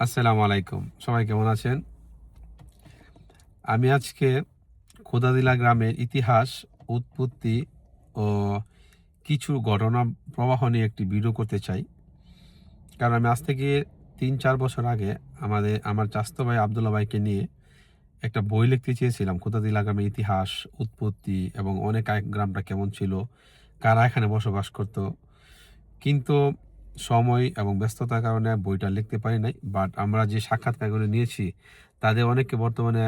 আসসালামু আলাইকুম। সবাই কেমন আছেন? আমি আজকে খোদাদিলা গ্রামের ইতিহাস, উৎপত্তি ও কিছু ঘটনা প্রবাহ নিয়ে একটি ভিডিও করতে চাই। কারণ আমি আজ থেকে ৩-৪ বছর আগে আমার চাচাতো ভাই আব্দুল্লাহ ভাইকে নিয়ে একটা বই লিখতে চেয়েছিলাম। খোদাদিলা গ্রামের ইতিহাস, উৎপত্তি এবং অনেক আগে গ্রামটা কেমন ছিল, কারা এখানে বসবাস করত। কিন্তু সময় এবং ব্যস্ততার কারণে বইটা লিখতে পারি নাই। বাট আমরা যে সাক্ষাৎকারগুলো নিয়েছি তাদের অনেকে বর্তমানে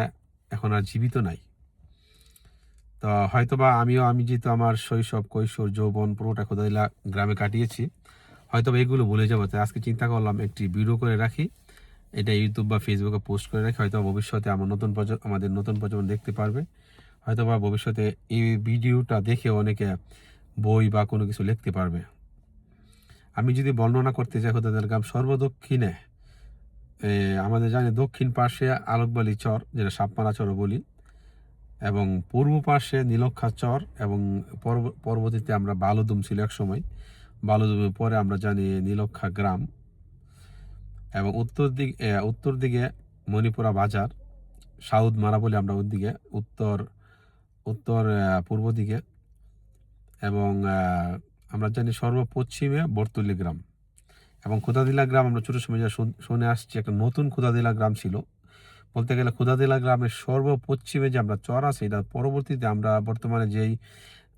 এখন আর জীবিত নাই। তো হয়তোবা আমি যেহেতু আমার শৈশব, কৈশোর, যৌবন পুরোটা খোদাইলা গ্রামে কাটিয়েছি, হয়তোবা এগুলো ভুলে যাবো। তাই আজকে চিন্তা করলাম একটি ভিডিও করে রাখি। এটা ইউটিউব বা ফেসবুকে পোস্ট করে রাখি। হয়তো ভবিষ্যতে আমাদের নতুন প্রজন্ম দেখতে পারবে। হয়তোবা ভবিষ্যতে এই ভিডিওটা দেখে অনেকে বই বা কোনো কিছু লিখতে পারবে। আমি যদি বর্ণনা করতে চাই খোদাইলা গ্রাম সর্বদক্ষিণে আমাদের জানি দক্ষিণ পাশে আলোকবালি চর, যেটা সাপমারা চরও বলি, এবং পূর্ব পাশে নীলক্ষা চর, এবং পরবর্তীতে আমরা বালুদুম ছিল এক সময়, বালুদুমের পরে আমরা জানি নীলক্ষা গ্রাম, এবং উত্তর দিকে মণিপুরা বাজার, সাউথ মারা বলি আমরা ওইদিকে, উত্তর উত্তর পূর্ব দিকে, এবং আমরা জানি সর্বপশ্চিমে বর্তুলি গ্রাম এবং খোদাদিলা গ্রাম। আমরা ছোট সময় যা শুনে আসছি, একটা নতুন খোদাদিলা গ্রাম ছিল। বলতে গেলে খোদাদিলা গ্রামের সর্বপশ্চিমে যে আমরা চর আছে, এটা পরবর্তীতে আমরা বর্তমানে যেই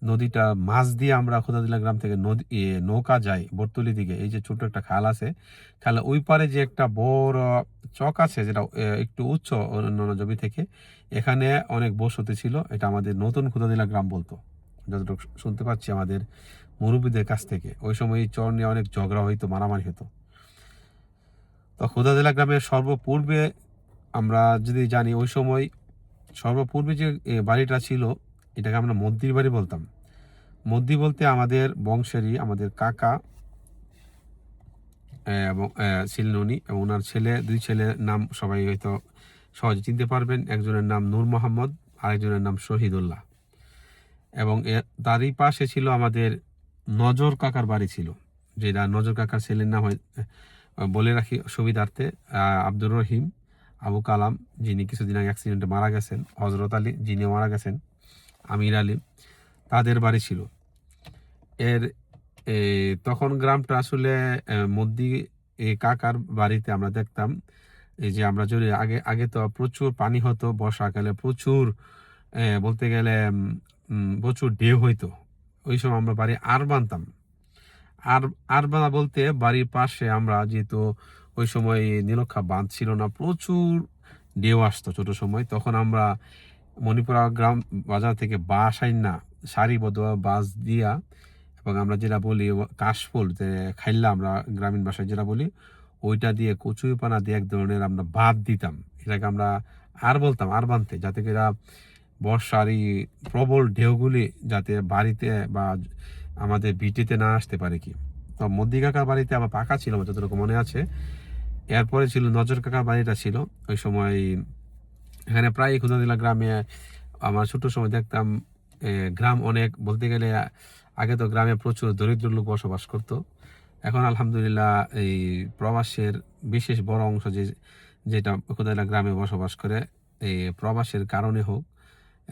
নদীটা মাছ দিয়ে আমরা খোদাদিলা গ্রাম থেকে নৌকা যায় বর্তুলি দিকে, এই যে ছোট একটা খাল আছে, খালে ওই পারে যে একটা বড় চক আছে, যেটা একটু উচ্চ অন্যান্য জমি থেকে, এখানে অনেক বসতি ছিল। এটা আমাদের নতুন খোদাদিলা গ্রাম বলতো, যতটুকু শুনতে পাচ্ছি আমাদের মুরব্বীদের কাছ থেকে। ওই সময় এই চর নিয়ে অনেক ঝগড়া হইতো, মারামারি হতো। তো খোদাদিলা গ্রামের সর্বপূর্বে আমরা যদি জানি, ওই সময় সর্বপূর্বে যে বাড়িটা ছিল, এটাকে আমরা মদ্দির বাড়ি বলতাম। মদ্দি বলতে আমাদের বংশেরই, আমাদের কাকা এবং ছিলেন উনি, এবং ওনার দুই ছেলের নাম সবাই হয়তো সহজে চিনতে পারবেন। একজনের নাম নূর মোহাম্মদ, আরেকজনের নাম শহীদুল্লাহ। এবং তারই পাশে ছিল আমাদের নজর কাকার বাড়ি ছিল, যেটা নজর কাকার ছেলের নাম বলে রাখি সুবিধার্থে, আব্দুর রহিম, আবু কালাম, যিনি কিছুদিন আগে অ্যাক্সিডেন্টে মারা গেছেন, হজরত আলী, যিনিও মারা গেছেন, আমির আলী, তাদের বাড়ি ছিল। এর তখন গ্রামটা আসলে মদ্দি কাকার বাড়িতে আমরা দেখতাম, এই যে আমরা যদি আগে আগে তো প্রচুর পানি হতো বর্ষাকালে, প্রচুর বলতে গেলে প্রচুর ঢেউ হইতো। ওই সময় আমরা বাড়ি আর বানতাম। আর বাঁধা বলতে বাড়ির পাশে আমরা যেহেতু ওই সময় নীলক্ষা বাঁধ ছিল না, প্রচুর ঢেউ আসতো ছোট সময়। তখন আমরা মণিপুরা গ্রাম বাজার থেকে বাঁশ আইনা সারিবদ্ধ বাঁশ দিয়া, এবং আমরা যেটা বলি কাশফুল, যে খাইল্লা আমরা গ্রামীণ ভাষায় যেটা বলি, ওইটা দিয়ে কচুরিপানা দিয়ে এক ধরনের আমরা বাঁধ দিতাম। এটাকে আমরা আর বলতাম, আর বাঁধতে, যাতে করে বর্ষার এই প্রবল ঢেউগুলি যাতে বাড়িতে বা আমাদের ভিটিতে না আসতে পারে কি। তো মদ্দি কাকার বাড়িতে আবার পাকা ছিল যতটুকু মনে আছে। এরপরে ছিল নজর কাকার বাড়িটা ছিল। ওই সময় এখানে প্রায় খোদাদিলা গ্রামে আমার ছোট সময় দেখতাম গ্রাম অনেক, বলতে গেলে আগে তো গ্রামে প্রচুর দরিদ্র লোক বসবাস করতো। এখন আলহামদুলিল্লাহ এই প্রবাসের বিশেষ বড় অংশ যেটা খোদাদিলা গ্রামে বসবাস করে, এই প্রবাসের কারণে হোক,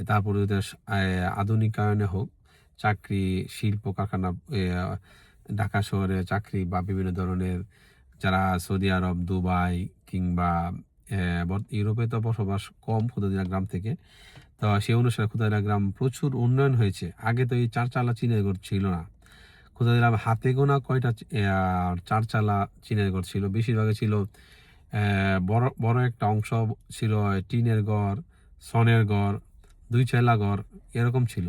তারপরে ওদের আধুনিকায়নে হোক, চাকরি, শিল্প কারখানা, ঢাকা শহরে চাকরি বা বিভিন্ন ধরনের, যারা সৌদি আরব, দুবাই কিংবা ইউরোপে তো বসবাস কম খোদাদিলা গ্রাম থেকে। তো সেই অনুসারে খোদাদিলা গ্রাম প্রচুর উন্নয়ন হয়েছে। আগে তো এই চারচালা চিনাঘর ছিল না। খোদাদিলা হাতে গোনা কয়টা চারচালা চিনাঘর ছিল, বেশিরভাগই ছিল বড় বড় একটা অংশ ছিল টিনের ঘর, সনের ঘর, দুই চালা ঘর, এরকম ছিল।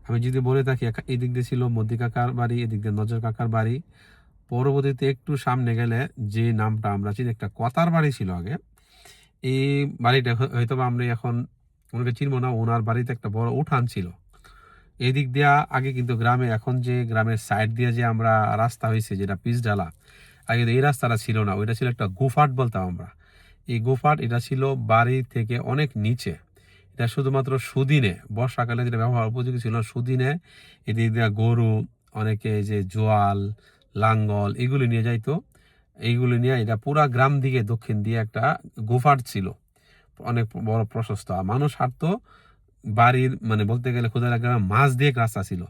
আমি যদি বলে থাকি, এদিক দিয়ে ছিল মদ্দি কাকার বাড়ি, এদিক দিয়ে নজর কাকার বাড়ি। পরবর্তীতে একটু সামনে গেলে যে নামটা আমরা চিনি, একটা কতার বাড়ি ছিল আগে। এই বাড়িটা হয়তো বা আমরা এখন ওনাকে চিনবো না। ওনার বাড়িতে একটা বড় উঠান ছিল। এদিক দিয়া আগে কিন্তু গ্রামে, এখন যে গ্রামের সাইড দিয়ে যে আমরা রাস্তা হয়েছে যেটা পিচ ঢালা, আগে এই রাস্তাটা ছিল না। ওইটা ছিল একটা গোফাট বলতাম আমরা। এই গোফাট এটা ছিল বাড়ি থেকে অনেক নিচে। এটা শুধুমাত্র সুদিনে, বর্ষাকালে যেটা ব্যবহার উপযোগী ছিল, সুদিনে এদিক দিয়ে গরু, অনেকে যে জোয়াল, লাঙ্গল এগুলি নিয়ে যাইতো। এইগুলি নিয়ে এটা পুরা গ্রাম দিকে দক্ষিণ দিয়ে একটা গোফাট ছিল, অনেক বড় প্রশস্ত। আর মানুষ হাঁটতো বাড়ির মানে বলতে গেলে খোদারা গ্রামের মাঝ দিয়ে এক রাস্তা ছিল।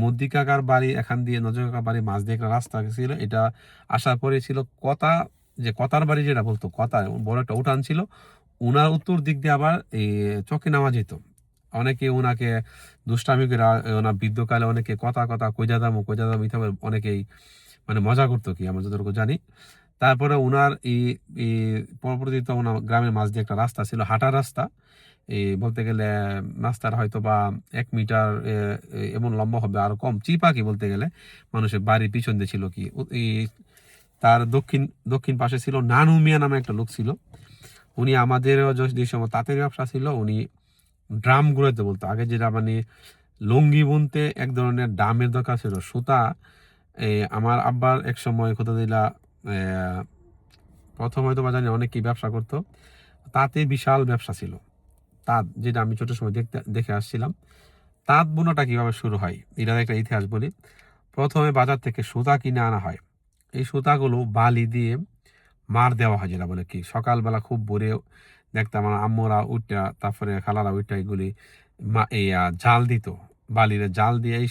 মদ্দি কাকার বাড়ি এখান দিয়ে, নজর কাকার বাড়ি মাঝ দিয়ে একটা রাস্তা ছিল। এটা আসার পরে ছিল কথা, যে কথার বাড়ি যেটা বলতো, কথা বড় একটা উঠান ছিল। উনার উত্তর দিক দিয়ে আবার এই চকে নামা যেত। অনেকে ওনাকে দুষ্টামি করে, ওনার বৃদ্ধকালে অনেকে কথা কথা কইজাদাম ইথাবে অনেকেই মানে মজা করতো কি, আমরা যতটুকু জানি। তারপরে ওনার এই পরবর্তীতে ওনার গ্রামের মাঝ দিয়ে একটা রাস্তা ছিল, হাঁটার রাস্তা। এই বলতে গেলে রাস্তার হয়তো বা 1 মিটার এমন লম্বা হবে, আর কম চিপা কি বলতে গেলে। মানুষের বাড়ির পিছন দিয়ে ছিল কি এই তার দক্ষিণ দক্ষিণ পাশে ছিল নানু মিয়া নামে একটা লোক ছিল। উনি আমাদেরও যে সময় তাঁতের ব্যবসা ছিল, উনি ড্রাম ঘুরাইতে বলতো। আগে যেটা মানে লুঙ্গি বুনতে এক ধরনের ড্রামের দরকার ছিল, সুতা। আমার আব্বার এক সময় কোথা দিলা প্রথম হয়তো বা জানি অনেকেই ব্যবসা করতো, তাতে বিশাল ব্যবসা ছিল। তাঁত, যেটা আমি ছোট সময় দেখে আসছিলাম। তাঁত বোনাটা কিভাবে শুরু হয় এটার একটা ইতিহাস বলি। প্রথমে বাজার থেকে সুতা কিনে আনা হয়। এই সুতাগুলো বালি দিয়ে মার দেওয়া হয়, যেটা বলে কি সকালবেলা খুব ভোরে দেখতাম আমার আম্মুরা উঠটা, তারপরে খালারা উঠটা এগুলি জাল দিত। বালিরে জাল দিয়ে এই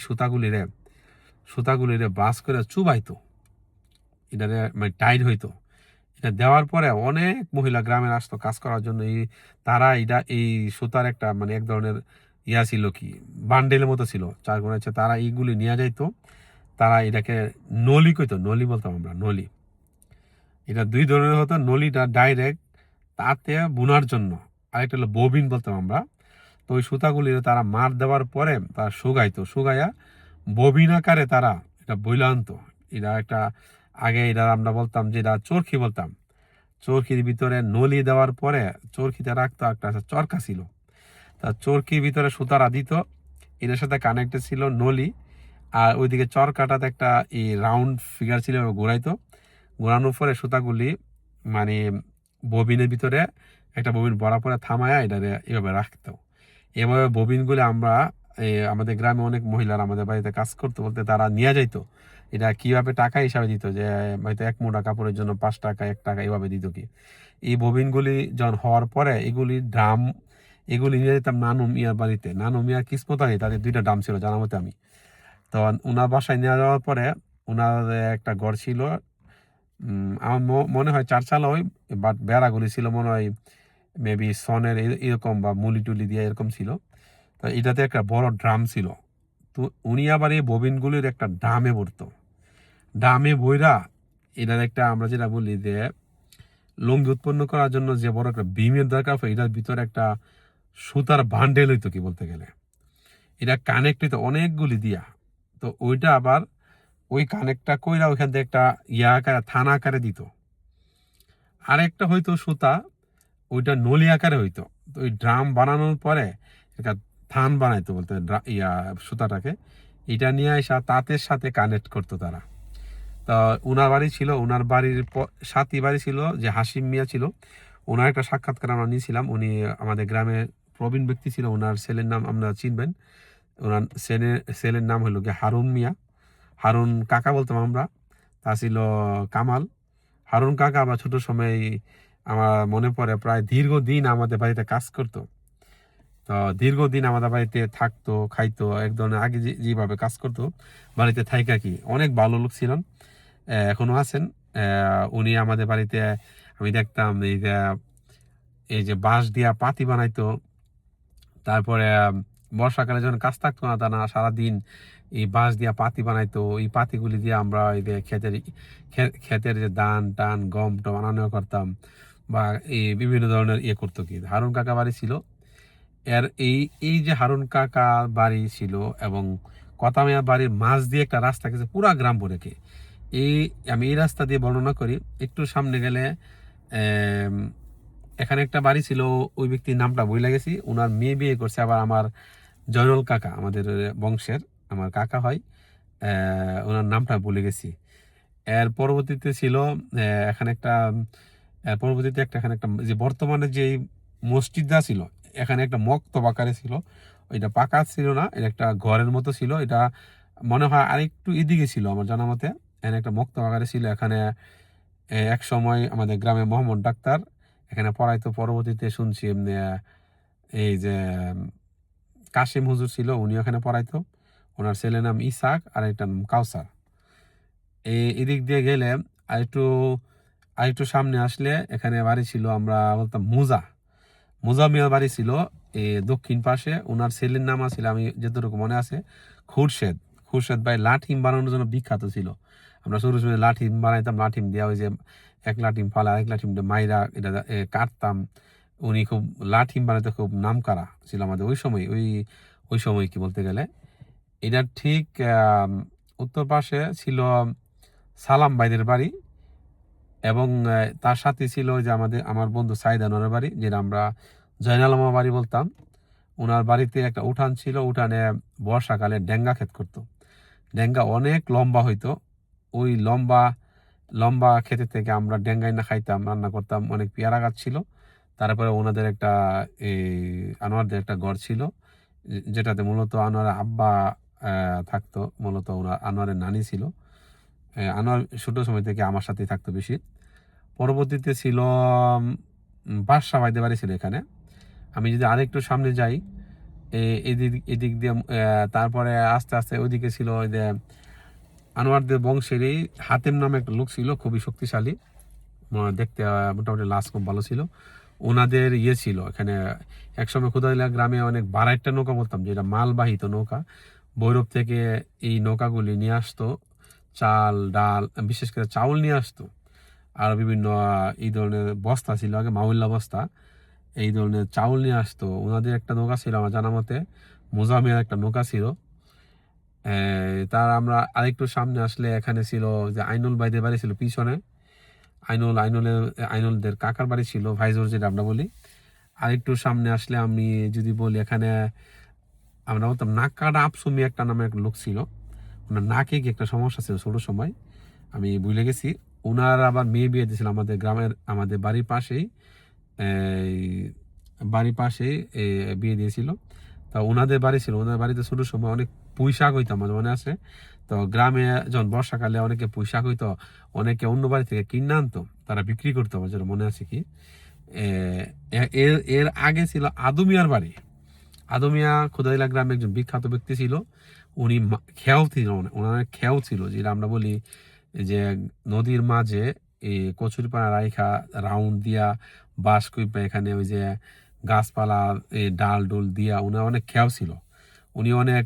সুতাগুলিরে বাস করে চুবাইতো, এটারে মানে টাইট হইতো। এটা দেওয়ার পরে অনেক মহিলা গ্রামের আসতো কাজ করার জন্য। তারা এই সুতার একটা মানে এক ধরনের ছিল কি বান্ডেলের মতো ছিল, চার কোণে আছে। তারা এইগুলি নিয়ে যাইতো। তারা এটাকে নলি কইতো, নলি বলতাম আমরা, নলি। এটা 2 ধরনের হতো। নলিটা ডাইরেক্ট তাতে বুনার জন্য, আরেকটা হলো ববিন বলতাম আমরা। তো ওই সুতাগুলি তারা মার দেওয়ার পরে তারা শুকাইয়া ববিন আকারে তারা এটা বইলা আনতো। এটা একটা আগে এটা আমরা বলতাম যে এটা চরখি বলতাম। চরকির ভিতরে নলি দেওয়ার পরে চরকিতে রাখতো একটা চরকা ছিল। তা চরকির ভিতরে সুতারা দিত, এটার সাথে কানেক্টেড ছিল নলি। আর ওইদিকে চরকাটাতে একটা এই রাউন্ড ফিগার ছিল, ঘোরাইতো। ঘোরানোর পরে সুতাগুলি মানে ববিনের ভিতরে একটা ববিন বরাবর থামায়া এটা এভাবে রাখতো। এভাবে ববিনগুলি আমরা আমাদের গ্রামে অনেক মহিলারা আমাদের বাড়িতে কাজ করতে বলতে তারা নিয়ে যাইতো। এটা কিভাবে টাকা হিসাবে দিত, যে হয়তো 1 মুঠা কাপড়ের জন্য 5 টাকা 1 টাকা এভাবে দিত কি। এই ববিনগুলি যখন হওয়ার পরে এগুলি নিয়ে যেতাম নানু মিয়ার বাড়িতে। নানু মিয়ার কিসমত আলী, তাদের 2টা ড্রাম ছিল জানা মতে আমি। তো ওনার বাসায় নিয়ে যাওয়ার পরে ওনার একটা ঘর ছিল, আমার মনে হয় 4 চালা হয়, বাট বেড়াগুলি ছিল মনে হয় মেবি সনের এরকম বা মুলি টুলি দিয়ে এরকম ছিল। তো এটাতে একটা বড় ড্রাম ছিল। তো উনি আবার এই ববিনগুলির একটা ড্রামে ভরতো। ড্রামে বইরা এটার একটা আমরা যেটা বলি যে লুঙ্গি উৎপন্ন করার জন্য যে বড় একটা বিমের দরকার হয়, এটার ভিতরে একটা সুতার বান্ডেল হইতো কি বলতে গেলে। এটা কানেক্ট হইতো অনেকগুলি দিয়া। তো ওইটা আবার ওই কানেক্টটা কইরা ওইখান থেকে একটা আকারে থানা আকারে দিত। আরেকটা হয়তো সুতা, ওইটা নলি আকারে হইতো। তো ওই ড্রাম বানানোর পরে একটা থান বানাইতো বলতে সুতাটাকে। এটা নিয়ে এসে তাঁতের সাথে কানেক্ট করতো তারা। তো উনার বাড়ি ছিল, উনার বাড়ির সাথী বাড়ি ছিল যে হাসিম মিয়া ছিল। ওনার একটা সাক্ষাৎকার আমরা নিয়েছিলাম। উনি আমাদের গ্রামে প্রবীণ ব্যক্তি ছিল। ওনার ছেলের নাম আমরা চিনবেন। ওনার ছেলের নাম হলো গিয়ে হারুন মিয়া, হারুন কাকা বলতাম আমরা। তা ছিল কামাল। হারুন কাকা আবার ছোট সময় আমার মনে পড়ে প্রায় দীর্ঘদিন আমাদের বাড়িতে কাজ করতো। তো দীর্ঘদিন আমাদের বাড়িতে থাকতো, খাইতো, এক ধরনের আগে যেভাবে কাজ করতো বাড়িতে থাইকা কি অনেক ভালো লোক ছিলেন, এখনো আছেন। উনি আমাদের বাড়িতে আমি দেখতাম এই যে বাঁশ দিয়া পাতি বানাইতো। তারপরে বর্ষাকালে যখন কাজ থাকতো না, তা না সারাদিন এই বাঁশ দিয়া পাতি বানাইতো। এই পাতিগুলি দিয়ে আমরা এই যে ক্ষেতের যে ধান টান গম টম আনানো করতাম, বা এই বিভিন্ন ধরনের করতো কি। হারুন কাকা বাড়ি ছিল। এর এই যে হারুন কাকা বাড়ি ছিল এবং কথামিয়া বাড়ির মাঝ দিয়ে একটা রাস্তা গেছে পুরা গ্রাম ভরে কি। আমি এই রাস্তা দিয়ে বর্ণনা করি। একটু সামনে গেলে এখানে একটা বাড়ি ছিল, ওই ব্যক্তির নামটা বই লাগেছি। ওনার মেয়ে বিয়ে করছে আবার আমার জয়নুল কাকা, আমাদের বংশের আমার কাকা হয়। ওনার নামটা ভুলে গেছি। এর পরবর্তীতে ছিল এখানে একটা পরবর্তীতে এখানে একটা যে বর্তমানে যে মসজিদটা ছিল, এখানে একটা মক্তব আকারে ছিল। ওইটা পাকা ছিল না, এটা একটা ঘরের মতো ছিল। এটা মনে হয় আরেকটু এদিকে ছিল আমার জানা মতে। এখানে একটা মক্তব আকারে ছিল। এখানে এক সময় আমাদের গ্রামে মোহাম্মদ ডাক্তার এখানে পড়াইতো। পরবর্তীতে শুনছি এই যে কাশিম হুজুর ছিল, উনি ওখানে পড়াইতো। ওনার ছেলের নাম ইসাক আর একটা নাম কাউসার। এদিক দিয়ে গেলে আরেকটু আরেকটু সামনে আসলে এখানে বাড়ি ছিল, আমরা বলতাম মুজা মিয়ার বাড়ি ছিল দক্ষিণ পাশে। ওনার ছেলের নাম আছিল, আমি যতটুকু মনে আছে, খুরশেদ। খুরশেদ ভাই লাঠিম বানানোর জন্য বিখ্যাত ছিল। আমরা শুরু শুরু লাঠিম বানাইতাম, লাঠিম দেওয়া, ওই যে এক লাঠিম ফালা আরেক লাঠিম মাইরা এটা কাটতাম। উনি খুব লাঠিম বানাইতে খুব নামকরা ছিল আমাদের ওই সময়। ওই সময় কি বলতে গেলে এটা ঠিক উত্তর পাশে ছিল সালাম ভাইদের বাড়ি, এবং তার সাথে ছিল যে আমার বন্ধু সাইদ আনোয়ারের বাড়ি, যেটা আমরা জয়নালামা বাড়ি বলতাম। ওনার বাড়িতে একটা উঠান ছিল, উঠানে বর্ষাকালে ডেঙ্গা ক্ষেত করতো। ডেঙ্গা অনেক লম্বা হইতো। ওই লম্বা লম্বা ক্ষেতের থেকে আমরা ডেঙ্গাই না খাইতাম, রান্না করতাম। অনেক পেয়ারা গাছ ছিল। তারপরে ওনাদের একটা এই আনোয়ারদের একটা ঘর ছিল, যেটাতে মূলত আনোয়ার আব্বা থাকতো। মূলত আনোয়ারের নানি ছিল। আনোয়ার ছোট সময় থেকে আমার সাথেই থাকতো বেশি। পরবর্তীতে ছিল বাদশা ভাইদের বাড়ি ছিল এখানে। আমি যদি আরেকটু সামনে যাই, এদিক দিয়ে তারপরে আস্তে আস্তে ওইদিকে ছিল ওই যে আনোয়ারদের বংশেরই হাতেম নামে একটা লোক ছিল, খুবই শক্তিশালী, দেখতে মোটামুটি লাশ খুব ভালো ছিল। ওনাদের ছিল এখানে একসময় খুদাইলা গ্রামে অনেক বারাইট্টা নৌকা বলতাম, যেটা মালবাহিত নৌকা। ভৈরব থেকে এই নৌকাগুলি নিয়ে আসতো চাল ডাল, বিশেষ করে চাউল নিয়ে আসতো। আর বিভিন্ন এই ধরনের বস্তা ছিল আগে, মাউল্লা বস্তা, এই ধরনের চাউল নিয়ে আসতো। ওনাদের একটা নৌকা ছিল আমার জানা মতে, মোজামের একটা নৌকা ছিল। তার আমরা আরেকটু সামনে আসলে এখানে ছিল যে আইনুল ভাইদের বাড়ি ছিল পিছনে। আইনুলদের কাকার বাড়ি ছিল ভাইজোর, যেটা আমরা বলি। আরেকটু সামনে আসলে আমি যদি বলি, এখানে আমরা বলতাম নাকাটা আপসুমি একটা নামে একটা লোক ছিল। ওনার নাকে কি একটা সমস্যা ছিল ছোট সময়, আমি ভুলে গেছি। ওনার আবার মেয়ে বিয়ে দিয়েছিল আমাদের গ্রামের, আমাদের বাড়ির পাশেই বিয়ে দিয়েছিল। তা ওনাদের বাড়ি ছিল, ওনাদের বাড়িতে ছোট সময় অনেক পুঁই শাক হইতো, আমার মনে আছে। তো গ্রামে যখন বর্ষাকালে অনেকে পুঁই শাক হইতো, অনেকে অন্য বাড়ি থেকে কিনে আনতো, তারা বিক্রি করতো, আমার যেন মনে আছে কি। এর আগে ছিল আদমিয়ার বাড়ি। আদমিয়া খুদাইলা গ্রামে একজন বিখ্যাত ব্যক্তি ছিল। উনি খেয়াও ছিল, ওনার খেয়াও ছিল, যেটা আমরা বলি যে নদীর মাঝে এই কচুরিপানা রাইখা রাউন্ড দিয়া বাঁশ কুইপা এখানে ওই যে গাছপালা ডাল ডোল দিয়া, উনার অনেক খেয়াও ছিল। উনি অনেক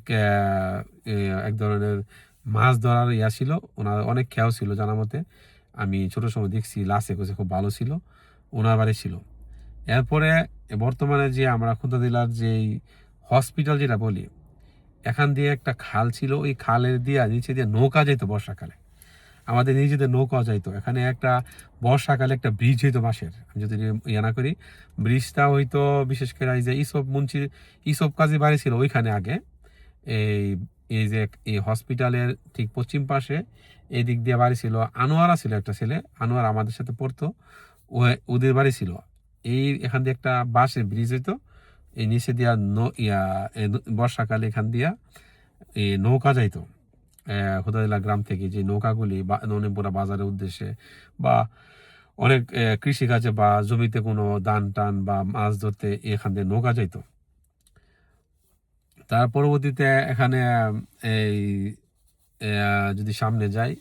এক ধরনের মাছ ধরার ছিল, ওনার অনেক খেয়াও ছিল জানা মতে। আমি ছোট সময় দেখছি, লাশে কোচে খুব ভালো ছিল, ওনার বাড়ি ছিল। এরপরে বর্তমানে যে আমরা খুদাদিলার যে হসপিটাল যেটা বলি, এখান দিয়ে একটা খাল ছিল, ওই খালের দিয়ে নিচে দিয়ে নৌকা যেত বর্ষাকালে, আমাদের নিজেদের নৌকা যাইতো। এখানে একটা বর্ষাকালে একটা ব্রিজ হইতো বাঁশের, আমি যদি না করি, ব্রিজটা হইতো বিশেষ করে এই যে ইসব কাজী বাড়ি ছিল ওইখানে আগে। এই এই যে এই হসপিটালের ঠিক পশ্চিম পাশে এদিক দিয়ে বাড়ি ছিল আনোয়ারা, ছিল একটা ছেলে, আনোয়ার আমাদের সাথে পড়তো, ওদের বাড়ি ছিল এখান দিয়ে একটা বাঁশের ব্রিজ হইতো। এই নিচে দিয়া বর্ষাকালে এখান দিয়া এই নৌকা যাইতো হুদাইলা গ্রাম থেকে, যে নৌকাগুলি ননিমপুরা বাজারের উদ্দেশ্যে বা অনেক কৃষিকাজে বা জমিতে কোনো ধান টান বা মাছ ধরতে এখান দিয়ে নৌকা যাইতো। তার পরবর্তীতে এখানে এই যদি সামনে যাই,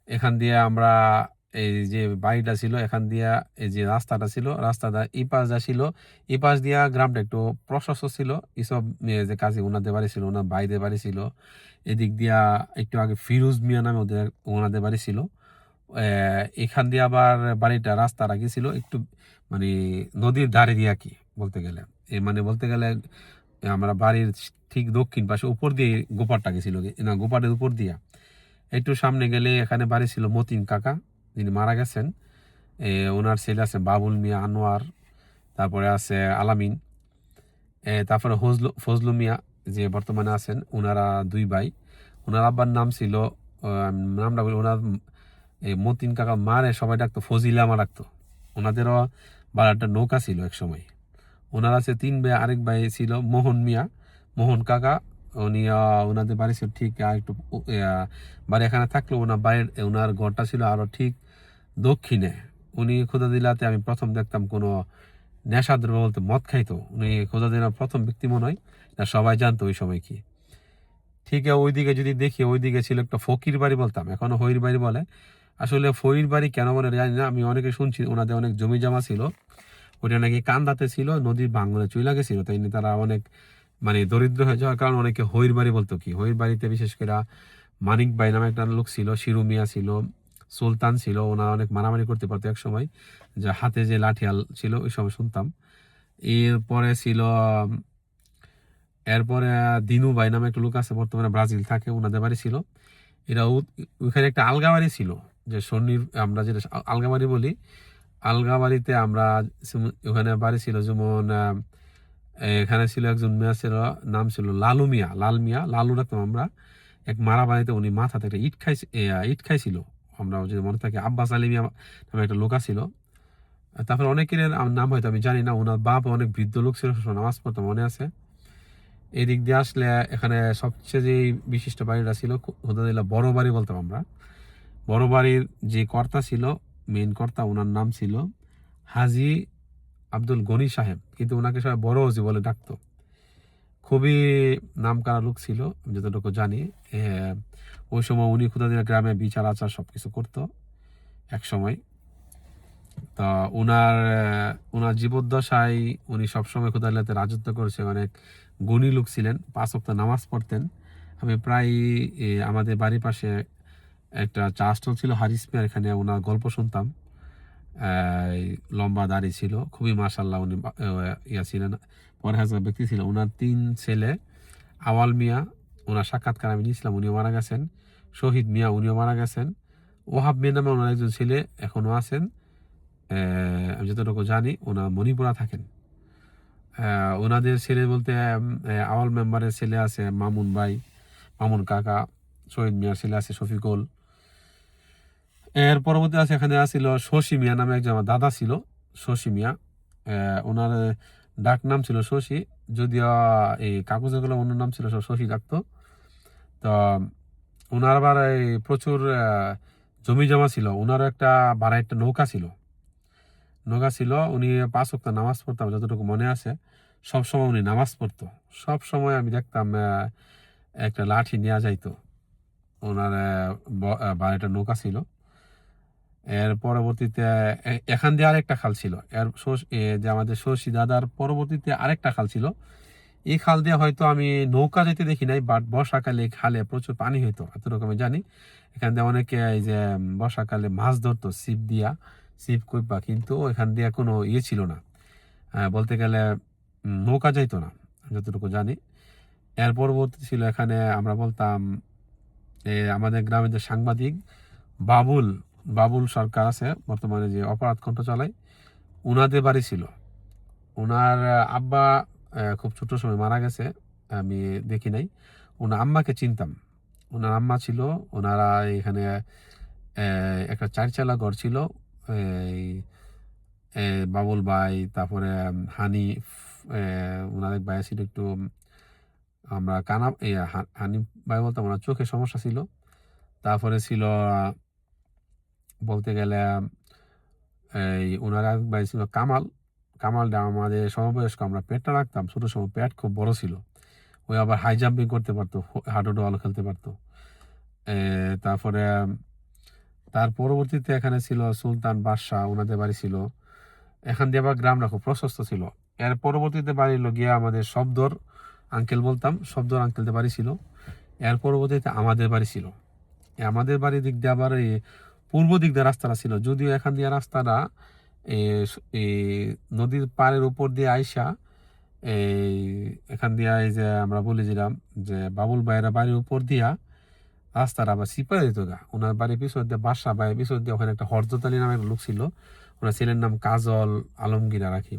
এখান দিয়ে আমরা এই যে বাড়িটা ছিল, এখান দিয়া এই যে রাস্তাটা ছিল, রাস্তাটা এই পাশ যা ছিল, এই পাশ দিয়া গ্রামটা একটু প্রশস্ত ছিল। এসব যে কাজে ওনাদের বাড়ি ছিল, ওনার ভাইদের বাড়ি ছিল। এদিক দিয়া একটু আগে ফিরোজ মিয়া নামে ওনাদের বাড়ি ছিল। এখান দিয়ে আবার বাড়িটা রাস্তার আগে ছিল একটু, মানে নদীর ধারে দিয়া কি বলতে গেলে, মানে বলতে গেলে আমরা বাড়ির ঠিক দক্ষিণ পাশে উপর দিয়ে গোপারটা গেছিল, না গোপারের উপর দিয়া একটু সামনে গেলে এখানে বাড়ি ছিল মতিন কাকা, যিনি মারা গেছেন। ওনার ছেলে আছে বাবুল মিয়া, আনোয়ার, তারপরে আছে আলামিন, তারপরে ফজলু মিয়া যে বর্তমানে আছেন। ওনারা দুই ভাই। ওনার আব্বার নাম ছিল নামটা বলি, ওনার মতিন কাকা মারে সবাই ডাকতো ফজিলা, মা ডাকতো। ওনাদেরও বাড়ি একটা নৌকা ছিল এক সময়। ওনার আছে তিন ভাই, আরেক ভাই ছিল মোহন মিয়া, মোহন কাকা। উনি ওনাদের বাড়ি ছিল ঠিক একটু বাড়ি এখানে থাকলো, ওনার ঘরটা ছিল আরো ঠিক দক্ষিণে। উনি খুদাদিল্লাতে আমি প্রথম দেখতাম কোনো নেশাদ্রব্য বলতে মদ খাইতো। উনি খুদাদিল্লার প্রথম ব্যক্তি মনে হয়, না সবাই জানতো ওই সময় কি। ঠিক ওইদিকে যদি দেখি, ওইদিকে ছিল একটা ফকির বাড়ি বলতাম, এখনো হইর বাড়ি বলে। আসলে ফকির বাড়ি কেন বলে জানি না, আমি অনেকে শুনছি ওনাদের অনেক জমি জমা ছিল, ওইটা নাকি কান্দাতে ছিল, নদীর ভাঙনে চইলা গেছিল, তাই নিয়ে তারা অনেক মানে দরিদ্র হয়ে যাওয়ার কারণে অনেকে হইর বাড়ি বলতো। কি হইর বাড়িতে বিশেষ করে মানিক ভাই নামে একটা লোক ছিল, শিরু মিয়া ছিল, সুলতান ছিল, ওনারা অনেক মারামারি করতে পারতো এক সময়, যে হাতে যে লাঠিয়াল ছিল ওই সময় শুনতাম। এরপরে ছিল এরপরে দিনু ভাই নামে একটা লোক আছে, বর্তমানে ব্রাজিল থাকে, ওনাদের বাড়ি ছিল। এরা ওইখানে একটা আলগা বাড়ি ছিল, যে সন্নির আমরা যেটা আলগা বাড়ি বলি, আলগা বাড়িতে আমরা ওখানে বাড়ি ছিল। যেমন এখানে ছিল একজন মেয়ে ছিল, নাম ছিল লালু মিয়া, লাল মিয়া, লালু রাখতাম আমরা। এক মারা বাড়িতে উনি মাথাতে একটা ইট খাইছিল, আমরা যদি মনে থাকে। আব্বাস আলী মিয়া নামে একটা লোক ছিল। তারপরে অনেকের নাম হয়তো আমি জানি না। ওনার বাপ অনেক বৃদ্ধ লোক ছিল, নামাজ পড়তে মনে আছে। এদিক দিয়ে আসলে এখানে সবচেয়ে যে বিশিষ্ট বাড়িটা ছিল হুদাদিল্লা বড় বাড়ি বলতাম আমরা। বড় বাড়ির যে কর্তা ছিল, মেইন কর্তা, ওনার নাম ছিল হাজি আব্দুল গনি সাহেব, কিন্তু ওনাকে সবাই বড় হাজি বলে ডাকতো। খুবই নামকরা লোক ছিল আমি যতটুকু জানি। ওই সময় উনি খুদাদিল্লা গ্রামে বিচার আচার সবকিছু করতো এক সময়। তা ওনার জীবদ্দশায় উনি সবসময় খুদাদিল্লাতে রাজত্ব করেছে। অনেক গুণী লোক ছিলেন, 5 ওয়াক্ত নামাজ পড়তেন। আমি প্রায় আমাদের বাড়ির পাশে একটা চা স্টল ছিল হারিস মিয়ার, এখানে ওনার গল্প শুনতাম। লম্বা দাড়ি ছিল, খুবই মাশাল্লাহ উনি ইয়া ছিলেন, পরহেজগার ব্যক্তি ছিল। ওনার 3 ছেলে, আওয়াল মিয়া, ওনার সাক্ষাৎকার আমি নিয়েছিলাম, উনিও মারা গেছেন। শহীদ মিয়া, উনিও মারা গেছেন। ওহাব মিয়া নামে ওনার একজন ছেলে এখনো আছেন, আমি যতটুকু জানি ওনার মণিপুরা থাকেন। ওনাদের ছেলে বলতে আওয়াল মেম্বারের ছেলে আছে মামুন ভাই, মামুন কাকা। শহীদ মিয়ার ছেলে আছে শফিকুল। এর পরবর্তী আছে এখানে আসছিল শশী মিয়া নামে একজন আমার দাদা ছিল, শশী মিয়া। ওনার ডাক নাম ছিল শশী, যদিও এই কাগজেগুলো অন্য নাম ছিল, শশী ডাকতো। তো ওনার আবার এই প্রচুর জমি জমা ছিল। ওনারও একটা বাড়াই একটা নৌকা ছিল। উনি 5 ওয়াক্ত নামাজ পড়তাম যতটুকু মনে আছে। সবসময় উনি নামাজ পড়তো, সব সময় আমি দেখতাম একটা লাঠি নেওয়া যাইতো। ওনার বাড়িটা নৌকা ছিল। এর পরবর্তীতে এখান দিয়ে আরেকটা খাল ছিল, যে আমাদের শশী দাদার পরবর্তীতে আরেকটা খাল ছিল। এই খাল দিয়ে হয়তো আমি নৌকা যেতে দেখি নাই, বাট বর্ষাকালে খালে প্রচুর পানি হইতো, এতটুকু আমি জানি। এখান দিয়ে অনেকে এই যে বর্ষাকালে মাছ ধরতো ছিপ কইপা, কিন্তু এখান দিয়ে কোনো ইয়ে ছিল না, বলতে গেলে নৌকা যাইতো না যতটুকু জানি। এর পরবর্তী ছিল এখানে আমরা বলতাম আমাদের গ্রামের যে সাংবাদিক বাবুল সরকার আছে, বর্তমানে যে অপরাধ কণ্ঠ চালায়, উনাদের বাড়ি ছিল। ওনার আব্বা খুব ছোট সময় মারা গেছে, আমি দেখি নাই। ওনার আম্মাকে চিনতাম, ওনার আম্মা ছিল। ওনারা এখানে একটা 4 চালা ঘর ছিল। বাবুল ভাই, তারপরে হানিফ, ওনার এক ভাই ছিল একটু, আমরা হানিফ ভাই বলতাম, ওনার চোখে সমস্যা ছিল। তারপরে ছিল বলতে গেলে ওনার এক ভাই ছিল কামালটা আমাদের সমবয়স্ক, আমরা পেটটা রাখতাম ছোট সময়, পেট খুব বড় ছিল। ওই আবার হাই জাম্পিং করতে পারতো, হাডুডু ভালো খেলতে পারতো। তারপরে তার পরবর্তীতে এখানে ছিল সুলতান বাদশাহ, ওনাদের বাড়ি ছিল। এখান দিয়ে আবার গ্রামটা খুব প্রশস্ত ছিল। এর পরবর্তীতে বাড়ি হলো গিয়ে আমাদের শব্দর আঙ্কেল বলতাম, শব্দর আঙ্কেলদের বাড়ি ছিল। এর পরবর্তীতে আমাদের বাড়ি ছিল। আমাদের বাড়ির দিক দিয়ে আবার পূর্ব দিক দিয়ে রাস্তাটা ছিল, যদিও এখান দিয়ে রাস্তাটা এই নদীর পাড়ের উপর দিয়ে আইসা এখান দিয়ে এই যে আমরা বলেছিলাম যে বাবুল ভাইয়েরা বাড়ির উপর দিয়া রাস্তাটা আবার সিপা দিত গা। ওনার বাড়ির পিছন দিয়ে বাসা ভাইয়ের পিছন দিয়ে ওখানে একটা হরজত আলী নামের লোক ছিল, ওনার ছেলের নাম কাজল আলমগীর রাখি।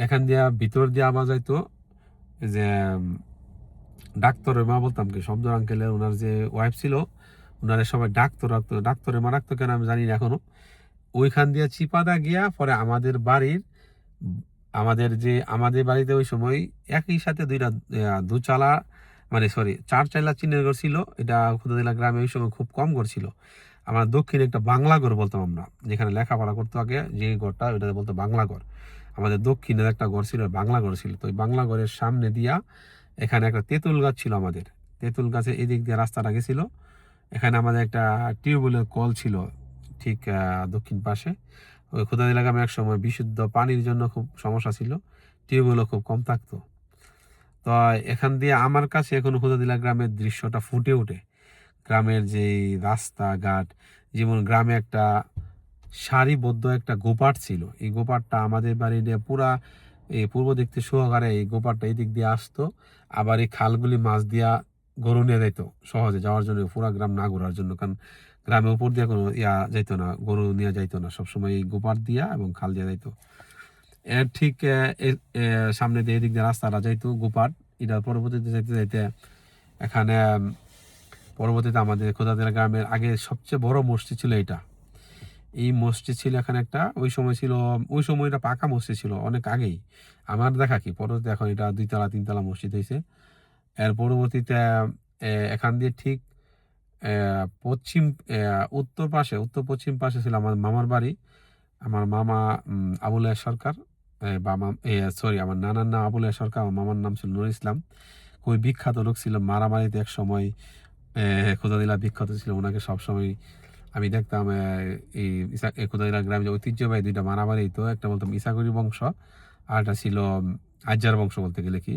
এখান দিয়া ভিতর দিয়ে আবার যাইতো যে ডাক্তারের মা বলতাম কি, শব্দ আঙ্কেলের ওনার যে ওয়াইফ ছিল, ওনারা সবাই ডাক্তারের মা রাখতো কেন আমি জানি না এখনো। ওইখান দিয়ে চিপাদা গিয়া পরে আমাদের বাড়িতে ওই সময় একই সাথে দুচালা, মানে 4 চালা চিনের ঘর ছিল। এটা খুদাদিল্লা গ্রামে ওই সময় খুব কম ঘর ছিল। আমার দক্ষিণে একটা বাংলা ঘর বলতাম আমরা, যেখানে লেখাপড়া করতো আগে যে ঘরটা, ওইটা বলতো বাংলা ঘর। আমাদের দক্ষিণে একটা ঘর ছিল, বাংলা ঘর ছিল। তো ওই বাংলা ঘরের সামনে দিয়া এখানে একটা তেঁতুল গাছ ছিল আমাদের। তেঁতুল গাছের এদিক দিয়ে রাস্তাটা গেছিল। এখানে আমাদের একটা টিউবওয়েলের কল ছিল ঠিক দক্ষিণ পাশে। ওই খুদাদিলা গ্রামে এক সময় বিশুদ্ধ পানির জন্য খুব সমস্যা ছিল, টিউবওয়েলও খুব কম থাকতো। তো এখান দিয়ে আমার কাছে এখন খুদাদিলা গ্রামের দৃশ্যটা ফুটে ওঠে। গ্রামের যেই রাস্তাঘাট, যেমন গ্রামে একটা সারিবদ্ধ একটা গোপাট ছিল। এই গোপাটটা আমাদের বাড়ি দিয়ে পুরা এই পূর্ব দিক থেকে সহকারে এই গোপাটটা এই দিক দিয়ে আসতো। আবার এই খালগুলি মাছ দিয়া গরু নিয়ে যাইত সহজে যাওয়ার জন্য, পুরা গ্রাম না ঘোরার জন্য, কারণ গ্রামের উপর দিয়ে কোনো যাইতো না, গরু নিয়ে যাইতো না, সবসময় এই গোপাট দিয়া এবং খাল দিয়ে যাইতো। এর ঠিক সামনে দিয়ে এদিক দিয়ে রাস্তাটা যাইতো গোপাট। এটা পরবর্তীতে যাইতে যাইতে এখানে পরবর্তীতে আমাদের খোদাদিলা গ্রামের আগে সবচেয়ে বড় মসজিদ ছিল এটা। এই মসজিদ ছিল এখানে একটা, ওই সময় ছিল, ওই সময় এটা পাকা মসজিদ ছিল অনেক আগেই আমার দেখা কি। পরবর্তীতে এখন এটা 2 তলা 3 তলা মসজিদ হয়েছে। এর পরবর্তীতে এখান দিয়ে ঠিক পশ্চিম উত্তর পশ্চিম পাশে ছিল আমার মামার বাড়ি। আমার মামা আবুল আয়ের সরকার, বা সরি, আমার নানার নাম আবুল আয়ের সরকার, আমার মামার নাম ছিল নুর ইসলাম। খুবই বিখ্যাত লোক ছিল, মারামারিতে এক সময় খোদাদিলা বিখ্যাত ছিল। ওনাকে সবসময় আমি দেখতাম এই খোদাদিলা গ্রামে যে ঐতিহ্যবাহী 2টা মারামারি, তো একটা বলতাম ইসাগরি বংশ, আর একটা ছিল আজ্জার বংশ বলতে গেলে কি।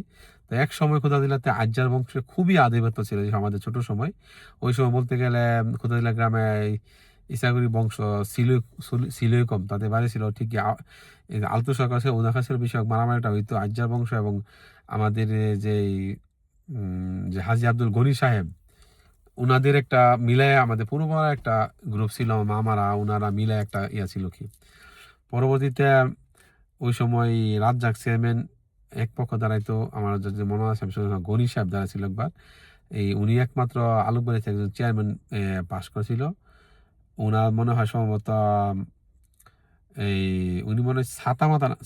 তো এক সময় খোদাদিলাতে আজ্জার বংশে খুবই আধিপত্য ছিল যে আমাদের ছোট সময়। ওই সময় বলতে গেলে খোদাদিলা গ্রামে ইসাগরি বংশ ছিলই কম, তাদের বাড়ি ছিল ঠিক আলতু সরকার ছিল, ওনার কাছে বিষয়ক মারামারিটা হইতো আজ্জার বংশ এবং আমাদের যে হাজী আব্দুল গনি সাহেব, উনাদের একটা মিলায় আমাদের পুরো বড় একটা গ্রুপ ছিল, মামারা ওনারা মিলায় একটা ছিল কি। পরবর্তীতে ওই সময় রাজ্জাক চেয়ারম্যান এক পক্ষ দাঁড়াইতো, আমার যদি মনে আছে গনি সাহেব দাঁড়াইছিল একবার। উনি একমাত্র আলোকবাড়িতে একজন চেয়ারম্যান পাশ করেছিল। ওনার মনে হয় সম্ভবত উনি মনে হয়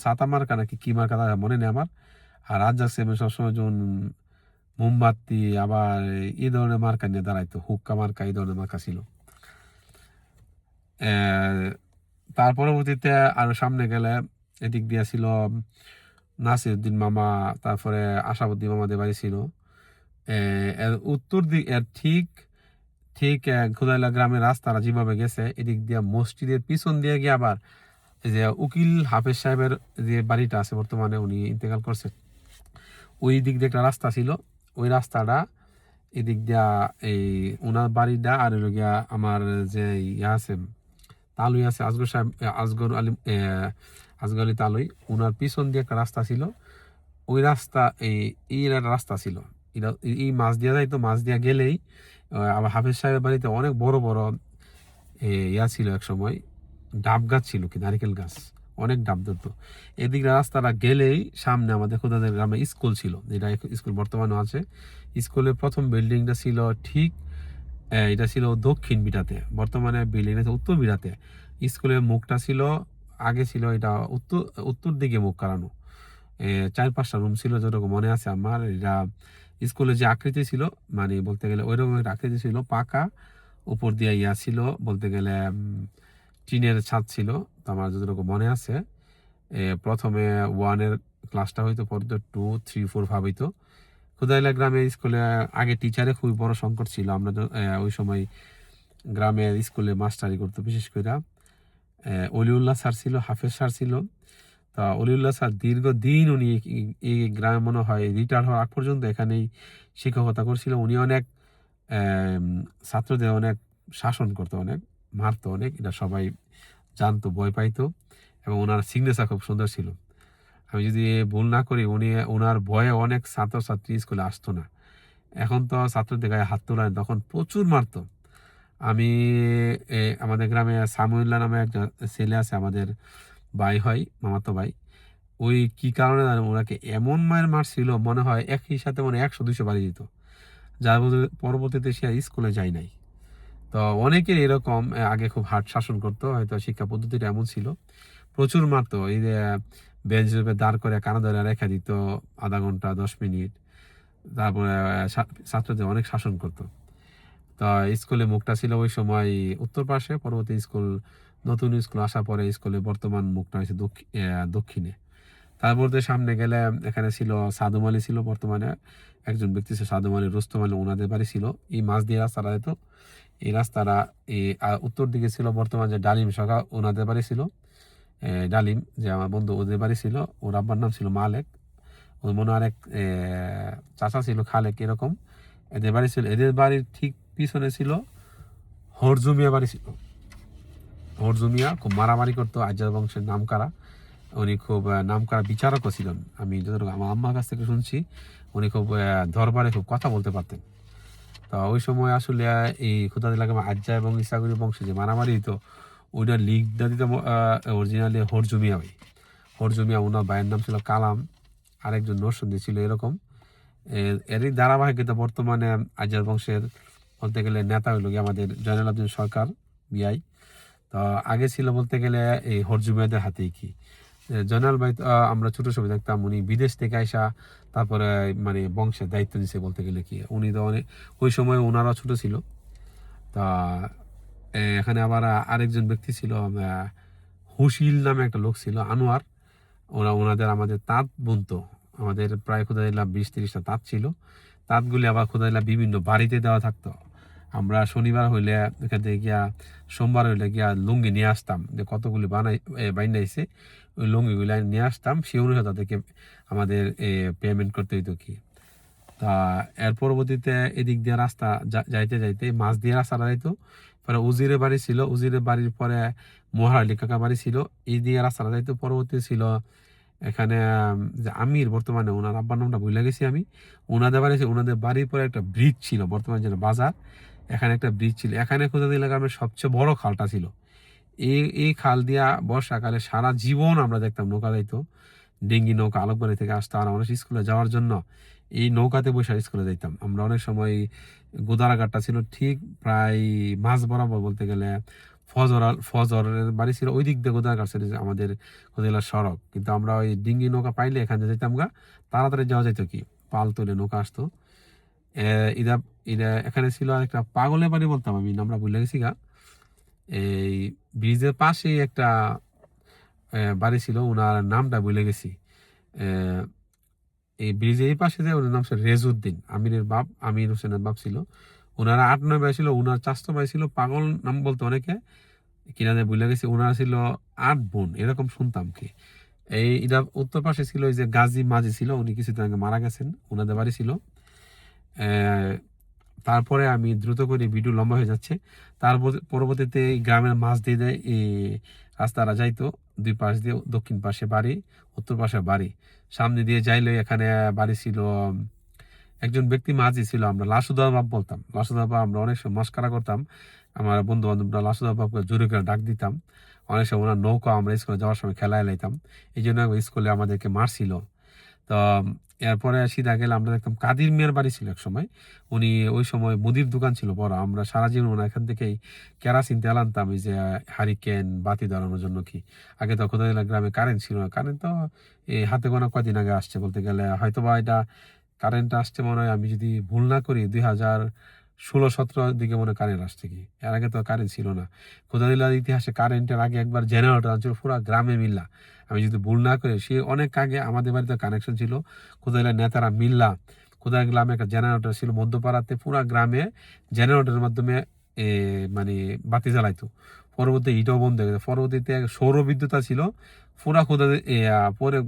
ছাতা মার্কা নাকি কি মার্কা মনে নেই আমার। আর রাজ্জাক চেয়ারম্যান সবসময় যখন মোমবাতি আবার এই ধরনের মার্কা নিয়ে দাঁড়াইতো, হুক্কা মার্কা এই ধরনের মার্কা ছিল। তার পরবর্তীতে আরো সামনে গেলে এদিক দিয়ে ছিল নাসিরউদ্দিন মামা, তারপরে আশাবুদ্দিন মামাদের বাড়ি ছিল। উত্তর দিক ঠিক ঠিক খুদাইলা গ্রামের রাস্তাটা যেভাবে গেছে এদিক দিয়ে মসজিদের পিছন দিয়ে গিয়ে আবার এই যে উকিল হাফেজ সাহেবের যে বাড়িটা আছে, বর্তমানে উনি ইন্তেকাল করছে, ওই দিক দিয়ে একটা রাস্তা ছিল। ওই রাস্তাটা এদিক দিয়া ওনার বাড়িটা আর গিয়া আমার যে আছে তালুই আছে আসগর সাহেব, আসগর আলী তালুই, ওনার পিছন দিয়ে একটা রাস্তা ছিল। ওই রাস্তা এই রাস্তা ছিল, এই মাছ দিয়া যাইতো। মাছ দিয়া গেলেই আবার হাফেজ সাহেবের বাড়িতে অনেক বড় বড় ছিল এক সময়, ডাব গাছ ছিল কি, নারিকেল গাছ, অনেক ডাব ধরতো। এদিকে রাস্তাটা গেলেই সামনে আমাদের খোদাদের গ্রামে স্কুল ছিল, যেটা স্কুল বর্তমানে আছে। স্কুলের প্রথম বিল্ডিংটা ছিল ঠিক এটা ছিল দক্ষিণ বিটাতে, বর্তমানে বিল্ডিংটা উত্তর বিটাতে। স্কুলের মুখটা ছিল আগে ছিল এটা উত্তর দিকে মুখ করানো। 4-5টা রুম ছিল যতটুকু মনে আছে আমার। এটা স্কুলের যে আকৃতি ছিল, মানে বলতে গেলে ওই রকম একটা আকৃতি ছিল, পাকা উপর দিয়ে ছিল বলতে গেলে টিনের ছাদ ছিল। তো আমার যতটুকু মনে আছে প্রথমে 1-এর ক্লাসটা হইতো, পরে 2, 3, 4, 5 হইতো। খুদাইলা গ্রামের স্কুলে আগে টিচারে খুবই বড় সংকট ছিল। আমরা ওই সময় গ্রামের স্কুলে মাস্টারি করতো বিশেষ করে অলিউল্লাহ স্যার ছিল, হাফেজ স্যার ছিল। তা অলিউল্লাহ স্যার দীর্ঘদিন উনি এই গ্রামে মনে হয় রিটায়ার হওয়ার আগ পর্যন্ত এখানেই শিক্ষকতা করছিল। উনি অনেক ছাত্রদের অনেক শাসন করতো, অনেক মারতো অনেক, এটা সবাই জানতো, ভয় পাইতো। এবং ওনার সিগনেচার খুব সুন্দর ছিল। আমি যদি ভুল না করি ওনার ভয়ে অনেক ছাত্রছাত্রী স্কুলে আসতো না। এখন তো ছাত্রদের গায়ে হাত তোলা, তখন প্রচুর মারতো। আমি আমাদের গ্রামে সামুল্লাহ নামে একটা ছেলে আছে, আমাদের ভাই হয়, মামাতো ভাই। ওই কি কারণে ওনাকে এমন মায়ের মারছিল, মনে হয় একই সাথে 100-200 বাড়ি দিত, যার পরবর্তীতে সে স্কুলে যায় নাই। তো অনেকের এরকম আগে খুব হার্ড শাসন করতো, হয়তো শিক্ষা পদ্ধতিটা এমন ছিল, প্রচুর মারতো। এই যে বেঞ্চের উপরে দাঁড় করে কানা ধরে রেখে দিত আধা ঘন্টা 10 মিনিট, তারপরে ছাত্রদের অনেক শাসন করতো। তো স্কুলে মুখটা ছিল ওই সময় উত্তর পাশে, পরবর্তী স্কুল নতুন স্কুল আসার পরে স্কুলে বর্তমান মুখটা হয়েছে দক্ষিণে। তারপরে সামনে গেলে এখানে ছিল সাদুম আলী ছিল, বর্তমানে একজন ব্যক্তি ছিল সাদুম আলী, রুস্তম আলী, ওনাদের বাড়ি ছিল এই মাছ দিয়ে রাস্তাটা যেত। এই রাস্তাটা এই উত্তর দিকে ছিল বর্তমান যে ডালিম শাখা, ওনাদের বাড়ি ছিল ডালিম, যে আমার বন্ধু, ওদের বাড়ি ছিল। ওর আব্বার নাম ছিল মালেক, ওর মনে আরেক চাচা ছিল খালেক, এরকম এদের বাড়ি ছিল। এদের বাড়ির ঠিক পিছনে ছিল হরজুমিয়া বাড়ি ছিল। হরজুমিয়া খুব মারামারি করতো, আজ্জাদ বংশের নামকারা, উনি খুব নামকরা বিচারকও ছিলেন। আমি যতটুকু আমার আম্মার কাছ থেকে শুনছি, উনি খুব দরবারে খুব কথা বলতে পারতেন। তো ওই সময় আসলে এই খুদাদ এলাকায় আজ্জা এবং ইসাগুরি বংশে যে মারামারি হতো, ওইটা লিগটা দিত অরিজিনালি হরজুমিয়া ভাই। হরজুমিয়া, ওনার ভাইয়ের নাম ছিল কালাম, আরেকজন নরসিংদী ছিল, এরকম এরই ধারাবাহিকতা বর্তমানে আজ্জাদ বংশের বলতে গেলে নেতা হইল গিয়ে আমাদের জয়নাল আবদিন সরকার বিআই। তো আগে ছিল বলতে গেলে এই হরজুমিয়াদের হাতেই কি জয়নাল ভাই, আমরা ছোট সময় দেখতাম উনি বিদেশ থেকে আইসা তারপরে মানে বংশের দায়িত্ব নিছে বলতে গেলে কি। উনি তো অনেক ওই সময় ওনারা ছোট ছিল। তা এখানে আবার আরেকজন ব্যক্তি ছিল, হুশিল নামে একটা লোক ছিল, আনোয়ার। ওনাদের আমাদের তাঁত বুনতো, আমাদের প্রায় খোদাইলা 20-30টা তাঁত ছিল। তাঁতগুলি আবার খোদাইলা বিভিন্ন বাড়িতে দেওয়া থাকতো। আমরা শনিবার হইলে এখান থেকে গিয়া, সোমবার হইলে গিয়া লুঙ্গি নিয়ে আসতাম, যে কতগুলি বানাইছে ওই লুঙ্গিগুলি নিয়ে আসতাম, সে অনুসারে তাদেরকে আমাদের পেমেন্ট করতে হইতো কি। তা এর পরবর্তীতে এদিক দিয়ে রাস্তা যাইতে যাইতে মাছ দিয়ে রাস্তাটা যাইতো। পরে উজিরের বাড়ি ছিল, উজিরের বাড়ির পরে মহারালি কাকা বাড়ি ছিল, এই দিয়ে রাস্তাটা যাইতো। পরবর্তী ছিল এখানে যে আমির, বর্তমানে ওনার আব্বার নামটা ভুলে গেছি আমি, ওনাদের বাড়ি ছিল। ওনাদের বাড়ির পরে একটা ব্রিজ ছিল, বর্তমানে যেটা বাজার, এখানে একটা ব্রিজ ছিল। এখানে কোথাও এলাকার সবচেয়ে বড় খালটা ছিল। এই খাল দিয়া বর্ষাকালে সারা জীবন আমরা দেখতাম নৌকা যাইতো, ডিঙ্গি নৌকা আলোকবাড়ি থেকে আসতো। আর আমরা স্কুলে যাওয়ার জন্য এই নৌকাতে বসে স্কুলে যাইতাম আমরা। অনেক সময় গোদারাঘাটটা ছিল ঠিক প্রায় মাঝ বরাবর বলতে গেলে ফজরের বাড়ি ছিল ওই দিক দিয়ে গোদারাঘাট ছিল আমাদের কোদাইলার সড়ক। কিন্তু আমরা ওই ডিঙ্গি নৌকা পাইলে এখানে যেতাম গা, তাড়াতাড়ি যাওয়া যেত কি, পাল তুলে নৌকা আসতো। ইদা ইদা এখানে ছিল একটা পাগলের বাড়ি বলতাম আমি, আমরা ভুলে গেছি গা। এই ব্রিজের পাশেই একটা বাড়ি ছিল, ওনার নামটা ভুলে গেছি। এই ব্রিজের এই পাশে যে ওনার নাম ছিল রেজউদ্দিন, আমিরের বাপ, আমির হোসেনের বাপ ছিল। ওনারা 8-9 ভাই ছিল, ওনার চাচাতো ভাই ছিল পাগল নাম বলতো অনেকে, কিনা দিয়ে ভুলে গেছি। ওনারা ছিল 8 বোন, এরকম শুনতাম কি। এটা উত্তর পাশে ছিল ওই যে গাজী মাঝি ছিল, উনি কিছুদিন আগে মারা গেছেন, ওনাদের বাড়ি ছিল। তারপরে আমি দ্রুত করে ভিডিও লম্বা হয়ে যাচ্ছে। তার পরবর্তীতে এই গ্রামের মাছ দিয়ে দেয় এই রাস্তাটা যাইতো, দুই পাশ দিয়ে দক্ষিণ পাশে বাড়ি, উত্তর পাশে বাড়ি। সামনে দিয়ে যাইলে এখানে বাড়ি ছিল একজন ব্যক্তি মাঝি ছিল, আমরা লাসুদা বাপ বলতাম। লাসুদা বাপ আমরা অনেক সময় মস্কারা করতাম, আমার বন্ধু বান্ধবরা লাসুদা বাপকে জোরে করে ডাক দিতাম। অনেক সময় ওনার নৌকা আমরা স্কুলে যাওয়ার সময় খেলায় লাইতাম, এই জন্য স্কুলে আমাদেরকে মারছিল। তো এরপরে সিধা গেলে আমরা দেখতাম কাদির মিয়ার বাড়ি ছিল এক সময়। উনি ওই সময় মুদির দোকান ছিল বড়, আমরা সারা জীবন ওনার এখান থেকেই কেরাসিন তেল আনতাম, এই যে হারিকেন বাতি ধরানোর জন্য কি। আগে তো কোথাও গ্রামে কারেন্ট ছিল না, কারেন্ট তো এই হাতে গোনা কয়দিন আগে আসছে বলতে গেলে, হয়তো বা এটা কারেন্ট আসছে মনে হয়, আমি যদি ভুল না করি 2016-17 দিকে মনে কারেন্ট আসছে কি। এর আগে তো কারেন্ট ছিল না। খোদাদিল্লার ইতিহাসে কারেন্টের আগে একবার জেনারেটর আনছিল পুরো গ্রামে মিল্লা, আমি যদি ভুল না করি। সে অনেক আগে আমাদের বাড়িতে কানেকশন ছিল, খোদাদিল্লার নেতারা মিল্লা খোদাই গ্রামে একটা জেনারেটর ছিল মধ্যপাড়াতে, পুরা গ্রামে জেনারেটরের মাধ্যমে মানে বাতি জ্বালাইতো। পরবর্তী এটাও বন্ধ হয়ে গেছে। পরবর্তীতে সৌর বিদ্যুৎ ছিল পুরা পরে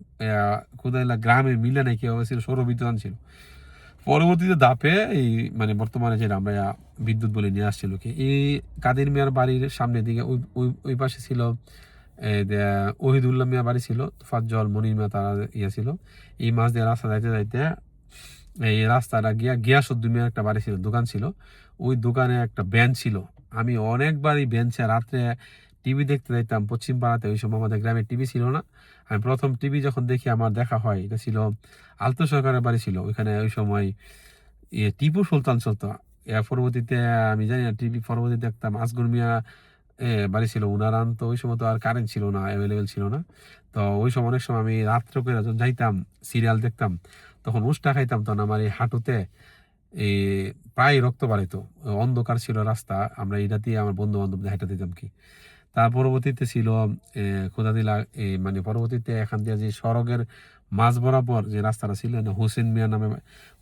খোদাইলা গ্রামে মিলে নাকি ছিল সৌর বিদ্যুৎ ছিল। পরবর্তীতে ধাপে এই মানে বর্তমানে যেটা আমরা বিদ্যুৎ বলে নিয়ে আসছিল কি। এই কাদের মিয়ার বাড়ির সামনের দিকে ওই পাশে ছিল ওহিদুল্লাহ মিয়া বাড়ি ছিল, ফাজ্জল মনির মিয়া তারা ছিল। এই মাছ দিয়ে রাস্তা যাইতে যাইতে এই রাস্তাটা গিয়াসুদ্দিন মিয়ার একটা বাড়ি ছিল, দোকান ছিল। ওই দোকানে একটা বেঞ্চ ছিল, আমি অনেকবারই বেঞ্চে রাত্রে টিভি দেখতে যাইতাম পশ্চিম পাড়াতে। ওই সময় আমাদের গ্রামে টিভি ছিল না। আমি প্রথম টিভি যখন দেখি আমার দেখা হয়, এটা ছিল আলতো সরকারের বাড়ি ছিল, ওইখানে ওই সময় টিপু সুলতান চলতো। এর পরবর্তীতে আমি জানি না, টিভি পরবর্তীতে দেখতাম আসগর মিয়া বাড়ি ছিল, উনার আনতো। ওই সময় তো আর কারেন্ট ছিল না, অ্যাভেলেবেল ছিল না। তো ওই সময় অনেক সময় আমি রাত্রে করে যখন যাইতাম সিরিয়াল দেখতাম, তখন উষ্টা খাইতাম, তখন আমার এই হাঁটুতে এই প্রায় রক্ত বাড়িত, অন্ধকার ছিল রাস্তা, আমরা এটা দিয়ে আমার বন্ধু বান্ধব হেঁটে দিতাম কি। তার পরবর্তীতে ছিল খোদাদিলা, মানে পরবর্তীতে এখান দিয়ে যে সড়কের মাঝ বরাবর যে রাস্তাটা ছিল না, হোসেন মিয়া নামে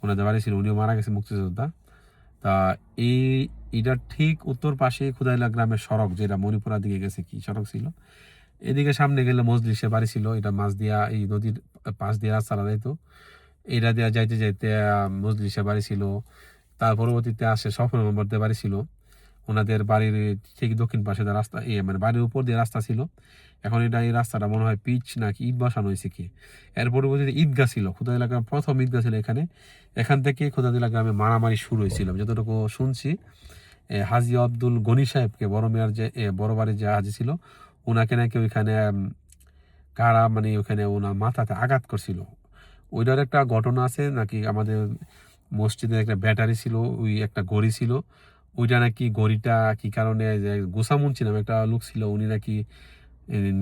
ওনাদের বাড়ি ছিল, উনিও মারা গেছে মুক্তিযোদ্ধা। তা এই এটার ঠিক উত্তর পাশে খুদাইলা গ্রামের সড়ক, যেটা মণিপুরার দিকে গেছে, কি সড়ক ছিল, এদিকে সামনে গেলে মজলিসে বাড়ি ছিল, এটা মাছ দিয়া এই নদীর পাশ দিয়ে রাস্তাটা যাইতো, এটা দিয়া যাইতে যাইতে মজলিসে বাড়ি ছিল। তার পরবর্তীতে আসে সফর মেম্বারদের বাড়ি ছিল, ওনাদের বাড়ির ঠিক দক্ষিণ পাশে যে রাস্তা, মানে বাড়ির উপর দিয়ে রাস্তা ছিল। এখন এটা এই রাস্তাটা মনে হয় পিচ নাকি ইট বসানো হয়েছে কি। এর পরবর্তীতে ঈদগাহ ছিল, খোদাই গ্রামে প্রথম ঈদগাহ ছিল এখানে। এখান থেকে খোদাদিলা গ্রামে মারামারি শুরু হয়েছিল যতটুকু শুনছি। হাজি আব্দুল গনি সাহেবকে, বড় মেয়ার যে বড় বাড়ির যে হাজি ছিল, ওনাকে নাকি ওইখানে কারা মানে ওখানে ওনার মাথাতে আঘাত করছিল। ওইটার একটা ঘটনা আছে নাকি, আমাদের মসজিদে একটা ব্যাটারি ছিল, ওই একটা ঘড়ি ছিল, ওইটা নাকি ঘড়িটা কি কারণে, যে গোসামুন্সি নামে একটা লোক ছিল, উনি নাকি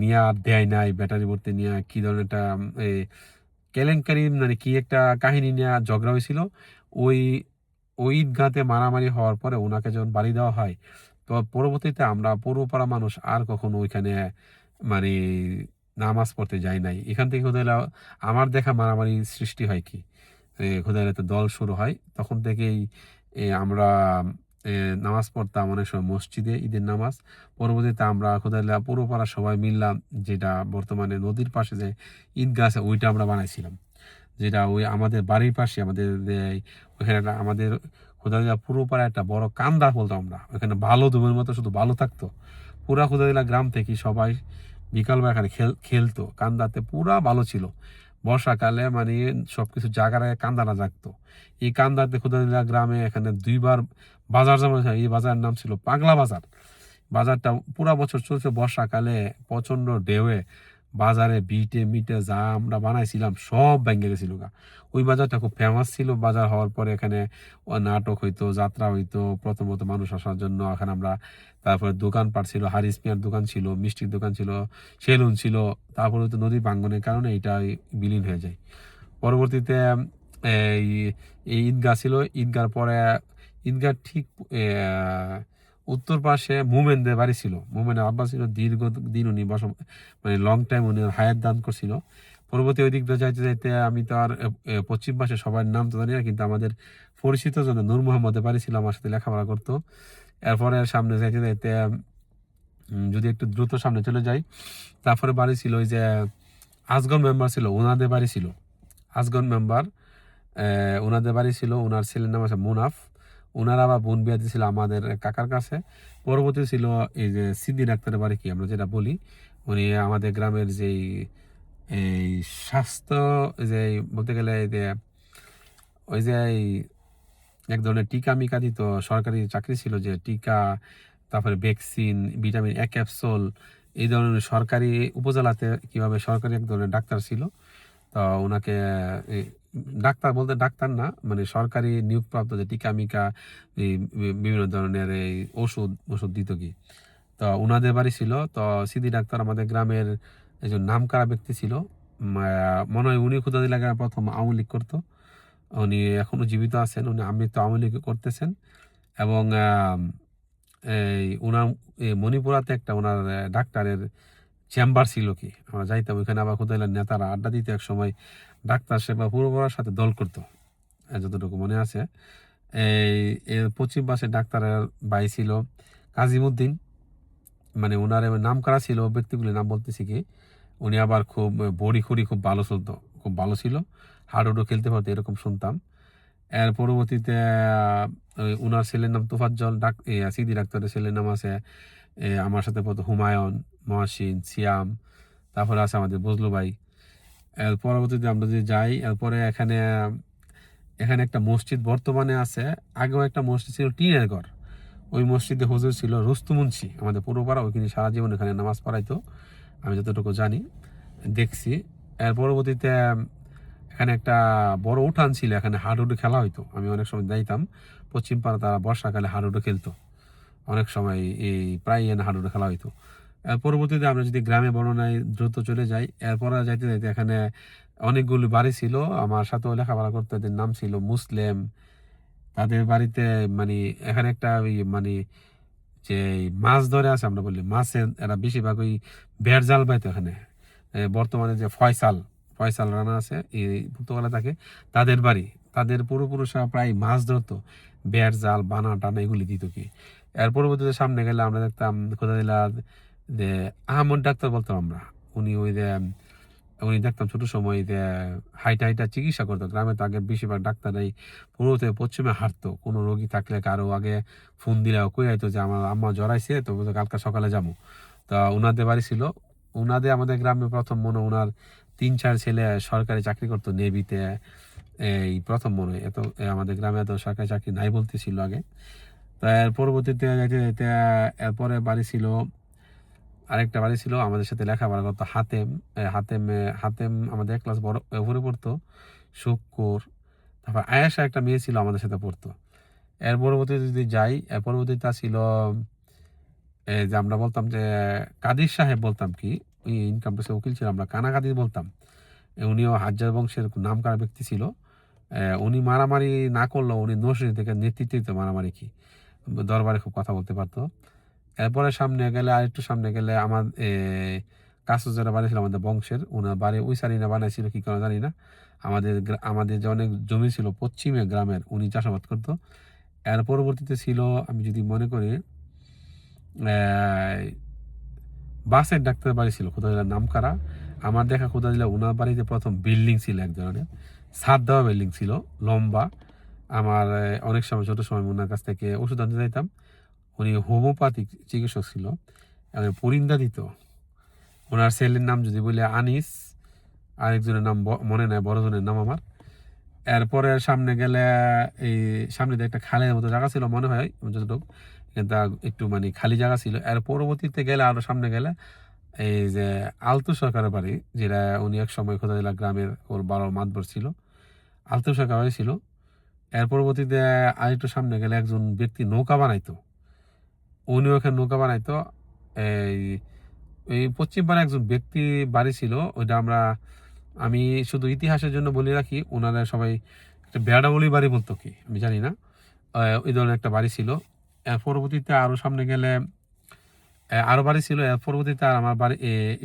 নিয়ে আর দেয় নাই, ব্যাটারি ভর্তি নিয়ে কি ধরনের একটা কেলেঙ্কারি মানে কি একটা কাহিনী নিয়ে ঝগড়া হয়েছিল। ওই ওই ঈদগাতে মারামারি হওয়ার পরে ওনাকে যখন বাড়ি দেওয়া হয়, তো পরবর্তীতে আমরা পূর্বপাড়া মানুষ আর কখনো ওইখানে মানে নামাজ পড়তে যাই নাই। এখান থেকে খোদাইলা আমার দেখা মারামারি সৃষ্টি হয় কি, খোদাইলাতে দল শুরু হয়, তখন থেকেই আমরা এ, নামাজ পড়তাম অনেক সময় মসজিদে, ঈদের নামাজ। পরবর্তীতে আমরা খোদাইলা পূর্বপাড়া সবাই মিললাম, যেটা বর্তমানে নদীর পাশে যে ঈদগাহ আছে ওইটা আমরা বানাইছিলাম, যেটা ওই আমাদের বাড়ির পাশে আমাদের ওইখানে একটা আমাদের খোদাদিলা পুরোপাড়া একটা বড় কান্দা বলতাম আমরা, ওখানে ভালো ধুমের মতো শুধু ভালো থাকতো। পুরা খোদাদিলা গ্রাম থেকে সবাই বিকালবেলা এখানে খেলতো, কান্দাতে পুরা ভালো ছিল। বর্ষাকালে মানে সবকিছু জায়গার আগে কান্দানা জাগতো। এই কান্দাতে খোদাদিলা গ্রামে এখানে দুইবার বাজার জমা হয়। এই বাজারের নাম ছিল পাগলা বাজার। বাজারটা পুরা বছর চলছে, বর্ষাকালে প্রচন্ড ঢেউয়ে বাজারে বিটে মিটে যা আমরা বানাইছিলাম সব ভেঙে গেছিল গা। ওই বাজারটা খুব ফেমাস ছিল। বাজার হওয়ার পরে এখানে নাটক হইতো, যাত্রা হইতো, প্রথমত মানুষ আসার জন্য এখানে আমরা। তারপরে দোকানপাট ছিল, হারিস মিয়ার দোকান ছিল, মিষ্টির দোকান ছিল, সেলুন ছিল। তারপরে তো নদী ভাঙ্গনের কারণে এটা বিলীন হয়ে যায়। পরবর্তীতে এই এই ঈদগাহ ছিল, ঈদগার পরে ঈদগাহ ঠিক উত্তর পাশে মোমেনদের বাড়ি ছিল। মোমেনের আব্বা ছিল দীর্ঘ দিন, উনি মানে লং টাইম উনি হায়াত দান করছিল। পরবর্তী ওই দিক দিয়ে যাইতে যাইতে আমি তো আর পশ্চিম পাশে সবার নাম তো জানি না, কিন্তু আমাদের পরিচিত জন নূর মোহাম্মদের বাড়ি ছিল, আমার সাথে লেখাপড়া করতো। এরপরে সামনে যাইতে যাইতে যদি একটু দ্রুত সামনে চলে যাই, তারপরে বাড়ি ছিল ওই যে আসগর মেম্বার ছিল, ওনাদের বাড়ি ছিল আসগর মেম্বার, ওনাদের বাড়ি ছিল। ওনার ছেলের নাম আছে মুনাফ। ওনারা আবার বোন বিয়া দিয়েছিল আমাদের কাকার কাছে। পরবর্তী ছিল এই যে সিদ্দি ডাক্তারের বাড়ি, কি আমরা যেটা বলি, উনি আমাদের গ্রামের যেই এই স্বাস্থ্য, যে বলতে গেলে যে ওই যে এক ধরনের টিকা মিকা দিত, সরকারি চাকরি ছিল, যে টিকা, তারপরে ভ্যাকসিন, ভিটামিন এ ক্যাপসুল, এই ধরনের সরকারি উপজেলাতে কিভাবে সরকারি এক ধরনের ডাক্তার ছিল। তো ওনাকে এই ডাক্তার বলতে ডাক্তার না, মানে সরকারি নিয়োগপ্রাপ্ত যে টিকা মিকা, এই বিভিন্ন ধরনের এই ওষুধ ওষুধ দিত কি। তো ওনাদের বাড়ি ছিল। তো সিদ্দি ডাক্তার আমাদের গ্রামের একজন নামকরা ব্যক্তি ছিল। মনে হয় উনি খুদাদিলা গ্রামে প্রথম আওয়ামী লীগ করতো। উনি এখনো জীবিত আছেন, উনি আমৃত্যু আওয়ামী লীগ করতেছেন। এবং এই উনার মণিপুরাতে একটা ওনার ডাক্তারের চেম্বার ছিল কি, আমরা যাইতাম ওইখানে। আবার খুদাইলার নেতারা আড্ডা দিতে এক সময় ডাক্তার সেবা পূর্বপাড়ার সাথে দল করতো, যতটুকু মনে আছে। এই এর পশ্চিম পাশে ডাক্তারের ভাই ছিল কাজিমুদ্দিন, মানে ওনার নাম করা ছিল, ব্যক্তিগুলির নাম বলতেছি কি। উনি আবার খুব বড়ি খড়ি খুব ভালো চলতো, খুব ভালো ছিল, হাডুডু খেলতে পারতো এরকম শুনতাম। এর পরবর্তীতে উনার ছেলের নাম তোফাজ্জল, সিদ্দি ডাক্তারের ছেলের নাম আছে আমার সাথে পড়তো হুমায়ুন, মহসিন, সিয়াম। তারপরে আছে আমাদের বজলু ভাই। এর পরবর্তীতে আমরা যদি যাই, এরপরে এখানে এখানে একটা মসজিদ বর্তমানে আছে, আগেও একটা মসজিদ ছিল টিনের ঘর। ওই মসজিদে হুজুর ছিল রুস্তু মুন্সি, আমাদের পূর্বপাড়া, ওইখানে সারা জীবন এখানে নামাজ পড়াইতো, আমি যতটুকু জানি দেখছি। এর পরবর্তীতে এখানে একটা বড় উঠান ছিল, এখানে হাডুডু খেলা হইতো, আমি অনেক সময় যাইতাম। পশ্চিম পাড়া তারা বর্ষাকালে হাডুডু খেলতো অনেক সময়, এই প্রায় এনে হাডুডু খেলা হইতো। এর পরবর্তীতে আমরা যদি গ্রামে বর্ণনায় দ্রুত চলে যাই, এরপরে যাইতে যাইতে এখানে অনেকগুলো বাড়ি ছিল। আমার সাথেও লেখাপড়া করতে, এদের নাম ছিল মুসলিম, তাদের বাড়িতে মানে এখানে একটা ওই মানে যে মাছ ধরে আছে, আমরা বলি মাছের, এরা বেশিরভাগ ওই বেড় জাল পাইতো এখানে। বর্তমানে যে ফয়সাল ফয়সাল রানা আছে এই পুর্তগালে থাকে, তাদের বাড়ি, তাদের পূর্বপুরুষরা প্রায় মাছ ধরতো, বেড় জাল বানা টানা এগুলি দিত কি। এর পরবর্তীতে সামনে গেলে আমরা দেখতাম কোথা দিলা যে আহমদ ডাক্তার বলতাম আমরা। উনি ওই যে উনি দেখতাম ছোট সময় যে হাইটা হাইটা চিকিৎসা করতো। গ্রামে তো আগে বেশিরভাগ ডাক্তাররাই পূর্ব থেকে পশ্চিমে হাঁটতো, কোনো রোগী থাকলে কারো আগে ফোন দিলে কই আইতো যে আমার আম্মা জড়াইছে, তো বলতো কালকে সকালে যাবো। তা উনাদের বাড়ি ছিল, উনাদের আমাদের গ্রামে প্রথম মনে হয় উনার 3-4 ছেলে সরকারি চাকরি করতো নেভিতে, এই প্রথম মনে হয়। এত আমাদের গ্রামে এত সরকারি চাকরি নাই বলতেছিল আগে। তা এর পরবর্তীতে যাইতে যাইতে এরপরে বাড়ি ছিল, আরেকটা বাড়ি ছিল আমাদের সাথে লেখাপড়া করতো হাতেম। হাতেম হাতেম আমাদের এক ক্লাস বড় উপরে পড়তো। শুক্কুর, তারপর আয়েশা একটা মেয়ে ছিল আমাদের সাথে পড়তো। এর পরবর্তীতে যদি যাই, এর পরবর্তীতে ছিল যে আমরা বলতাম যে কাদির সাহেব বলতাম কি, ওই ইনকাম ট্যাক্সের উকিল ছিল, আমরা কানা কাদির বলতাম। উনিও হাজ্জার বংশের নামকরা ব্যক্তি ছিল। উনি মারামারি না করলেও উনি নরসিংদী থেকে নেতৃত্ব দিত মারামারি কি, দরবারে খুব কথা বলতে পারতো। এরপরে সামনে গেলে, আরেকটু সামনে গেলে আমার কাসু যারা বানিয়েছিল আমাদের বংশের, ওনার বাড়ি ওই সারিনা বানাইছিল কি করে জানি না। আমাদের যে অনেক জমি ছিল পশ্চিমে গ্রামের, উনি চাষাবাদ করতো। এর পরবর্তীতে ছিল, আমি যদি মনে করি, বাসের ডাক্তার বাড়ি ছিল কোথায় নাম কারা। আমার দেখা কোথায় দিলে ওনার বাড়িতে প্রথম বিল্ডিং ছিল এক ধরনের, ছাদ দেওয়া বিল্ডিং ছিল, লম্বা। আমার অনেক সময় ছোট সময় ওনার কাছ থেকে ওষুধ আনতে যাইতাম। উনি হোমিওপ্যাথিক চিকিৎসক ছিল, পরিন্দা দিত। ওনার ছেলের নাম যদি বলে আনিস, আরেকজনের নাম মনে নাই, বড়জনের নাম আমার। এরপরে সামনে গেলে এই সামনে দিয়ে একটা খালের মতো জায়গা ছিল মনে হয় যতটুকু, কিন্তু একটু মানে খালি জায়গা ছিল। এর পরবর্তীতে গেলে আরো সামনে গেলে এই যে আলতু সরকারের বাড়ি, যেটা উনি এক সময় খোদাইলা গ্রামের ওর বড় মাতবর ছিল, আলতু সরকার বাড়ি ছিল। এর পরবর্তীতে আরেকটু সামনে গেলে একজন ব্যক্তি নৌকা বানাইতো, উনিও এখানে নৌকা বানাইতো। এই এই পশ্চিম পাড়ায় একজন ব্যক্তি বাড়ি ছিল, ওইটা আমি শুধু ইতিহাসের জন্য বলে রাখি, ওনারা সবাই একটা বেড়াবলি বাড়ি বলতো কি আমি জানি না, ওই ধরনের একটা বাড়ি ছিল। এর পরবর্তীতে আরো সামনে গেলে আরো বাড়ি ছিল। এর পরবর্তীতে আর আমার বাড়ি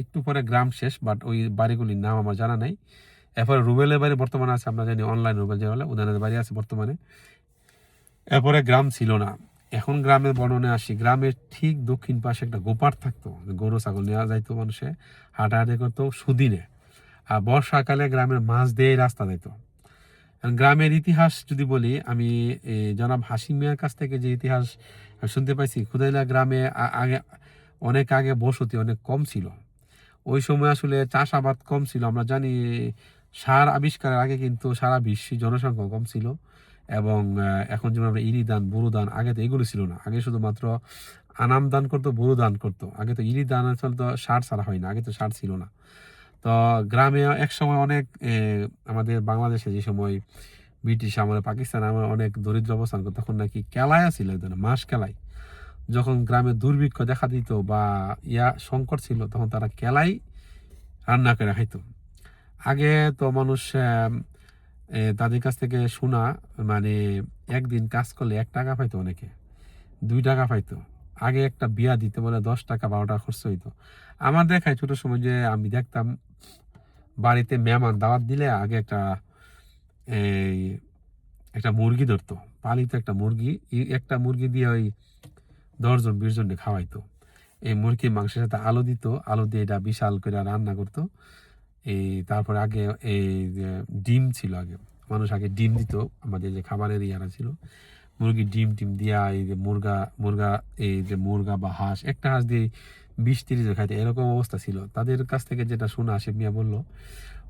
একটু পরে গ্রাম শেষ, বাট ওই বাড়িগুলির নাম আমার জানা নাই। এরপরে রুবেলের বাড়ি বর্তমানে আছে, আমরা জানি অনলাইন রুবেল যে বলে, ওনাদের বাড়ি আছে বর্তমানে। এরপরে গ্রাম ছিল না। এখন গ্রামের বর্ণনে আসি, গ্রামের ঠিক দক্ষিণ পাশে একটা গোপার থাকতো, গরু ছাগল নেওয়া যাইতো, মানুষে হাঁটাহাঁটি করতো সুদিনে। আর বর্ষাকালে গ্রামের মাছ দিয়ে রাস্তা যাইতো। গ্রামের ইতিহাস যদি বলি, আমি জনাব হাসিম মিয়ার কাছ থেকে যে ইতিহাস শুনতে পাইছি, খুদাইলা গ্রামে আগে অনেক আগে বসতি অনেক কম ছিল। ওই সময় আসলে চাষাবাদ কম ছিল। আমরা জানি সার আবিষ্কারের আগে কিন্তু সারা বিশ্বে জনসংখ্যা কম ছিল। এবং এখন যেমন আমরা ইরি দান, বুরু দান, আগে তো এগুলো ছিল না। আগে শুধুমাত্র আনাম দান করতো, বুরু দান করতো। আগে তো ইরি দান আসলে তো সার ছাড়া হয় না, আগে তো সার ছিল না। তো গ্রামে এক সময় অনেক আমাদের বাংলাদেশে যে সময় ব্রিটিশ আমলে, পাকিস্তান আমলে অনেক দরিদ্র অবস্থান করতো, তখন নাকি কেলায় ছিল, মাস কেলায়। যখন গ্রামে দুর্ভিক্ষ দেখা দিত বা সংকট ছিল, তখন তারা কেলাই রান্না করে খাইতো। আগে তো মানুষ তাদের কাছ থেকে শোনা, মানে একদিন কাজ করলে 1 টাকা পাইতো, অনেকে 2 টাকা পাইতো। আগে একটা বিয়া দিতে বলে 10 টাকা 12 টাকা খরচ হইতো। আমার দেখায় ছোট সময় যে আমি দেখতাম বাড়িতে মেহমান দাওয়াত দিলে আগে এই একটা মুরগি ধরতো, পালিত একটা মুরগি, একটা মুরগি দিয়ে ওই 10 জন 20 জনকে খাওয়াইতো। এই মুরগির মাংসের সাথে আলু দিত, আলু দিয়ে এটা বিশাল করে রান্না করতো। তারপরে আগে এই যে ডিম ছিল, আগে মানুষ আগে ডিম দিত, আমাদের যে খাবারের ইয়ারা ছিল, মুরগির ডিম টিম দিয়া, এই যে মুরগা এই যে মুরগা বা হাঁস, একটা হাঁস দিয়ে 20-30 জন খাইতে, এরকম অবস্থা ছিল। তাদের কাছ থেকে যেটা শোনা, আশিক মিয়া বললো,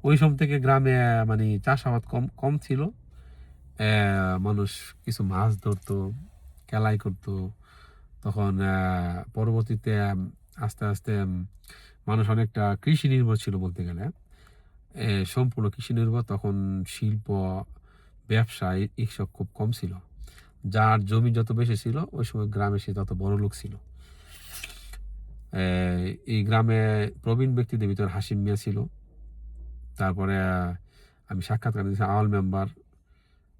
ওই সময় থেকে গ্রামে মানে চাষাবাদ কম কম ছিল। মানুষ কিছু মাছ ধরতো, কেলাই করতো। তখন পরবর্তীতে আস্তে আস্তে মানুষ অনেকটা কৃষি নির্ভর ছিল বলতে গেলে, সম্পূর্ণ কৃষি নির্ভর। তখন শিল্প, ব্যবসা এইসব খুব কম ছিল। যার জমি যত বেশি ছিল ওই সময় গ্রামে সে তত বড় লোক ছিল। এই গ্রামে প্রবীণ ব্যক্তিদের ভিতর হাসিম মিয়া ছিল। তারপরে আমি সাক্ষাৎকার দিয়েছি আওয়াল মেম্বার,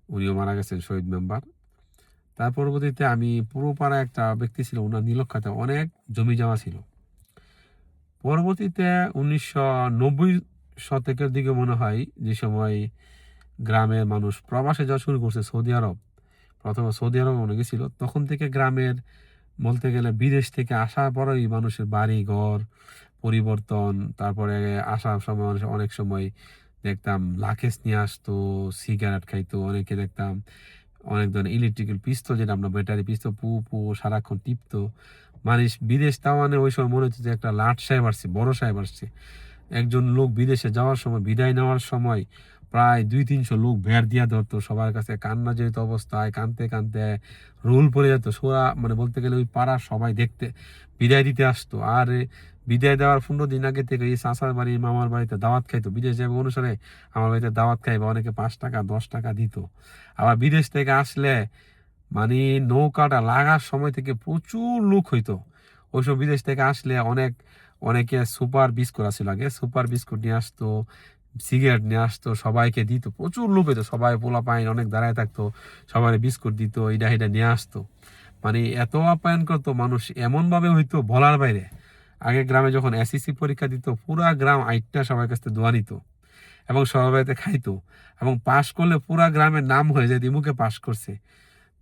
উনিও মারা গেছেন, শহীদ মেম্বার। তার পরবর্তীতে আমি পুরো পাড়া একটা ব্যক্তি ছিল, ওনার নীলক্ষাতে অনেক জমি জমা ছিল। পরবর্তীতে 1990 শতকের দিকে মনে হয়, যে সময় গ্রামের মানুষ প্রবাসে যাওয়া শুরু করছে সৌদি আরব, প্রথমে সৌদি আরব মনে গেছিল, তখন থেকে গ্রামের বলতে গেলে বিদেশ থেকে আসার পরেই মানুষের বাড়ি ঘর পরিবর্তন। তারপরে আসার সময় মানুষ অনেক সময় দেখতাম লাকেশ নিয়ে আসতো, সিগারেট খাইতো, অনেকে দেখতাম অনেক ধরনের ইলেকট্রিক্যাল পিস্তল, যেটা আমরা ব্যাটারি পিস্তল পু পু সারাক্ষণ টিপতো। মানুষ বিদেশ, তাও মানে ওই সময় মনে হচ্ছে যে একটা লাট সাহেব আসছে, বড় সাহেব আসছে। একজন লোক বিদেশে যাওয়ার সময়, বিদায় নেওয়ার সময় প্রায় 200-300 লোক ভেড় দিয়া ধরতো সবার কাছে, কান্না যেত অবস্থায়, কানতে কানতে রোল পড়ে যেত সোরা, মানে বলতে গেলে ওই পাড়ার সবাই দেখতে বিদায় দিতে আসতো। আর বিদায় দেওয়ার 15 দিন আগে থেকে এই চাচার বাড়ি মামার বাড়িতে দাওয়াত খাইতো। বিদেশ যাবে অনুসারে আমার বাড়িতে দাওয়াত খাইবে, অনেকে 5 টাকা 10 টাকা দিত। আবার বিদেশ থেকে আসলে মানে নৌকাটা লাগার সময় থেকে প্রচুর লোক হইতো। ওইসব বিদেশ থেকে আসলে অনেকে সুপার বিস্কুট আসছিল, আগে সুপার বিস্কুট নিয়ে আসতো, সিগারেট নিয়ে আসতো, সবাইকে দিত, প্রচুর লোক হইতো, সবাই পোলা পাইন অনেক দাঁড়ায় থাকতো, সবাই বিস্কুট দিত, এটা এটা নিয়ে আসতো। মানে এত আপ্যায়ন করতো মানুষ, এমন ভাবে হইতো বলার বাইরে। আগে গ্রামে যখন এসএসসি পরীক্ষা দিত, পুরা গ্রাম আইটটা সবার কাছে দোয়া নিত এবং সবার বাড়িতে খাইতো, এবং পাশ করলে পুরা গ্রামের নাম হয়ে যায় মুখে পাশ করছে।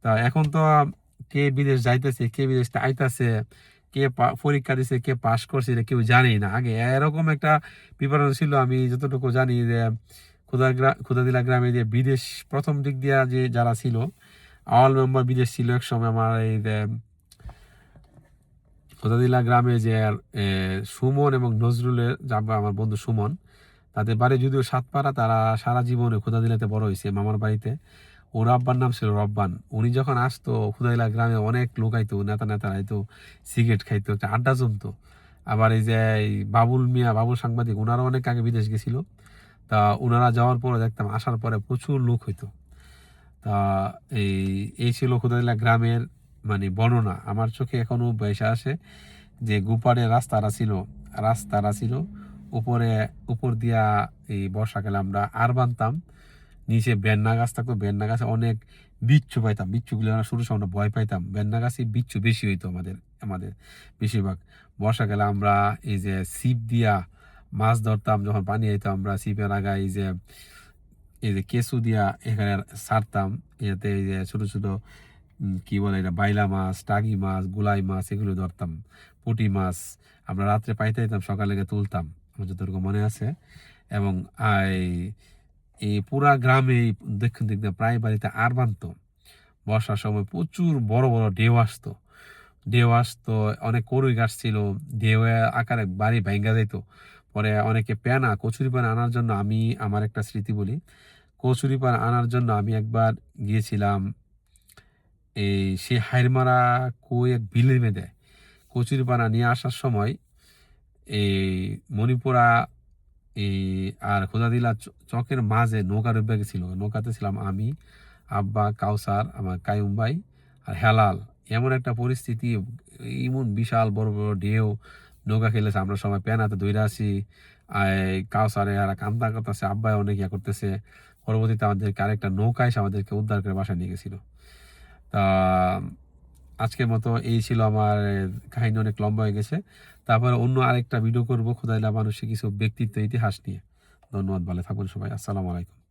তা এখন তো কে বিদেশ যাইতেছে, কে বিদেশ আইতাছে, কে পরীক্ষা দিছে, কে পাশ করছে, এটা কেউ জানেই না। আগে এরকম একটা প্রিপারেশন ছিল। আমি যতটুকু জানি যে ক্ষুদাদিলা গ্রামে যে বিদেশ প্রথম দিক দিয়া যে যারা ছিল, অল মেম্বার বিদেশ ছিল এক সময়। আমার এই যে ক্ষুদাদিলা গ্রামে যে সুমন এবং নজরুলের যাবা, আমার বন্ধু সুমন, তাদের বাড়ি যদিও সাতপাড়া, তারা সারা জীবনে ক্ষুদাদিলাতে বড় হয়েছে মামার বাড়িতে। ওর আব্বার নাম ছিল রব্বান। উনি যখন আসতো ক্ষুদাইলা গ্রামে অনেক লোক আইতো, নেতা আইতো, সিগারেট খাইতো, একটা আড্ডা জমতো। আবার এই যে এই বাবুল মিয়া, বাবুল সাংবাদিক, ওনারা অনেক আগে বিদেশ গেছিল। তা ওনারা যাওয়ার পরে দেখতাম আসার পরে প্রচুর লোক হইতো। তা এই এই ছিল ক্ষুদাইলা গ্রামের মানে বর্ণনা। আমার চোখে এখনো ভেসে আসে যে গুপারে রাস্তারা ছিল উপরে, উপর দিয়া এই বর্ষাকালে আমরা আর বানতাম। নিচে বেন্না গাছ থাকতো, বেন্না গাছে অনেক বিচ্ছু পাইতাম, বিচ্ছুগুলো আমরা শুরু সময় ভয় পাইতাম। বেন্না গাছে বিচ্ছু বেশি হইতো আমাদের আমাদের বেশিরভাগ। বর্ষাকালে আমরা এই যে ছিপ দিয়া মাছ ধরতাম, যখন পানি আইতো আমরা ছিপের আগায় এই যে কেঁচু দিয়া এখানে ছাড়তাম, এতে এই যে ছোট ছোট কি বলে এটা, বাইলা মাছ, টাগি মাছ, গুলাই মাছ, এগুলো ধরতাম। পুঁটি মাছ আমরা রাত্রে পাইতে যেতাম, সকালে গিয়ে তুলতাম, আমার যতটুকু মনে আছে। এবং এই পুরা গ্রামে দক্ষিণ দিক দিয়ে প্রায় বাড়িতে আর বানতো। বর্ষার সময় প্রচুর বড় বড় ঢেউ আসতো, অনেক কড়ুই গাছ ছিল, ঢেউ আকারে বাড়ি ভাঙ্গা যেত। পরে অনেকে কচুরি পানা আনার জন্য, আমি আমার একটা স্মৃতি বলি, কচুরি পানা আনার জন্য আমি একবার গিয়েছিলাম এই সে হাইরমারা কই এক বিলের মেয়েদের কচুরি পানা নিয়ে আসার সময় এই মণিপুরা এই আর খোদাদিলা চকের মাঝে নৌকা ডুবে গেছিল। নৌকাতে ছিলাম আমি, আব্বা, কাউসার, আমার কায়ুম ভাই আর হেলাল। এমন একটা পরিস্থিতি, এমন বিশাল বড় বড় ঢেউ, নৌকা খেলেছে, আমরা সবাই পেনাতে ধরে আছি। কাউসারে আর কান্দা করতেছে, আব্বাই অনেক ইয়া করতেছে। পরবর্তীতে আমাদেরকে আরেকটা নৌকা এসে আমাদেরকে উদ্ধার করে বাসায় নিয়ে গেছিল। তা আজকের মতো এই ছিল আমার কাহিনী, অনেক লম্বা হয়ে গেছে। তারপরে অন্য আরেকটা ভিডিও করবো ক্ষুদাইলা মানুষের কিছু ব্যক্তিত্ব ইতিহাস নিয়ে। ধন্যবাদ, ভালো থাকুন সবাই, আসসালামু আলাইকুম।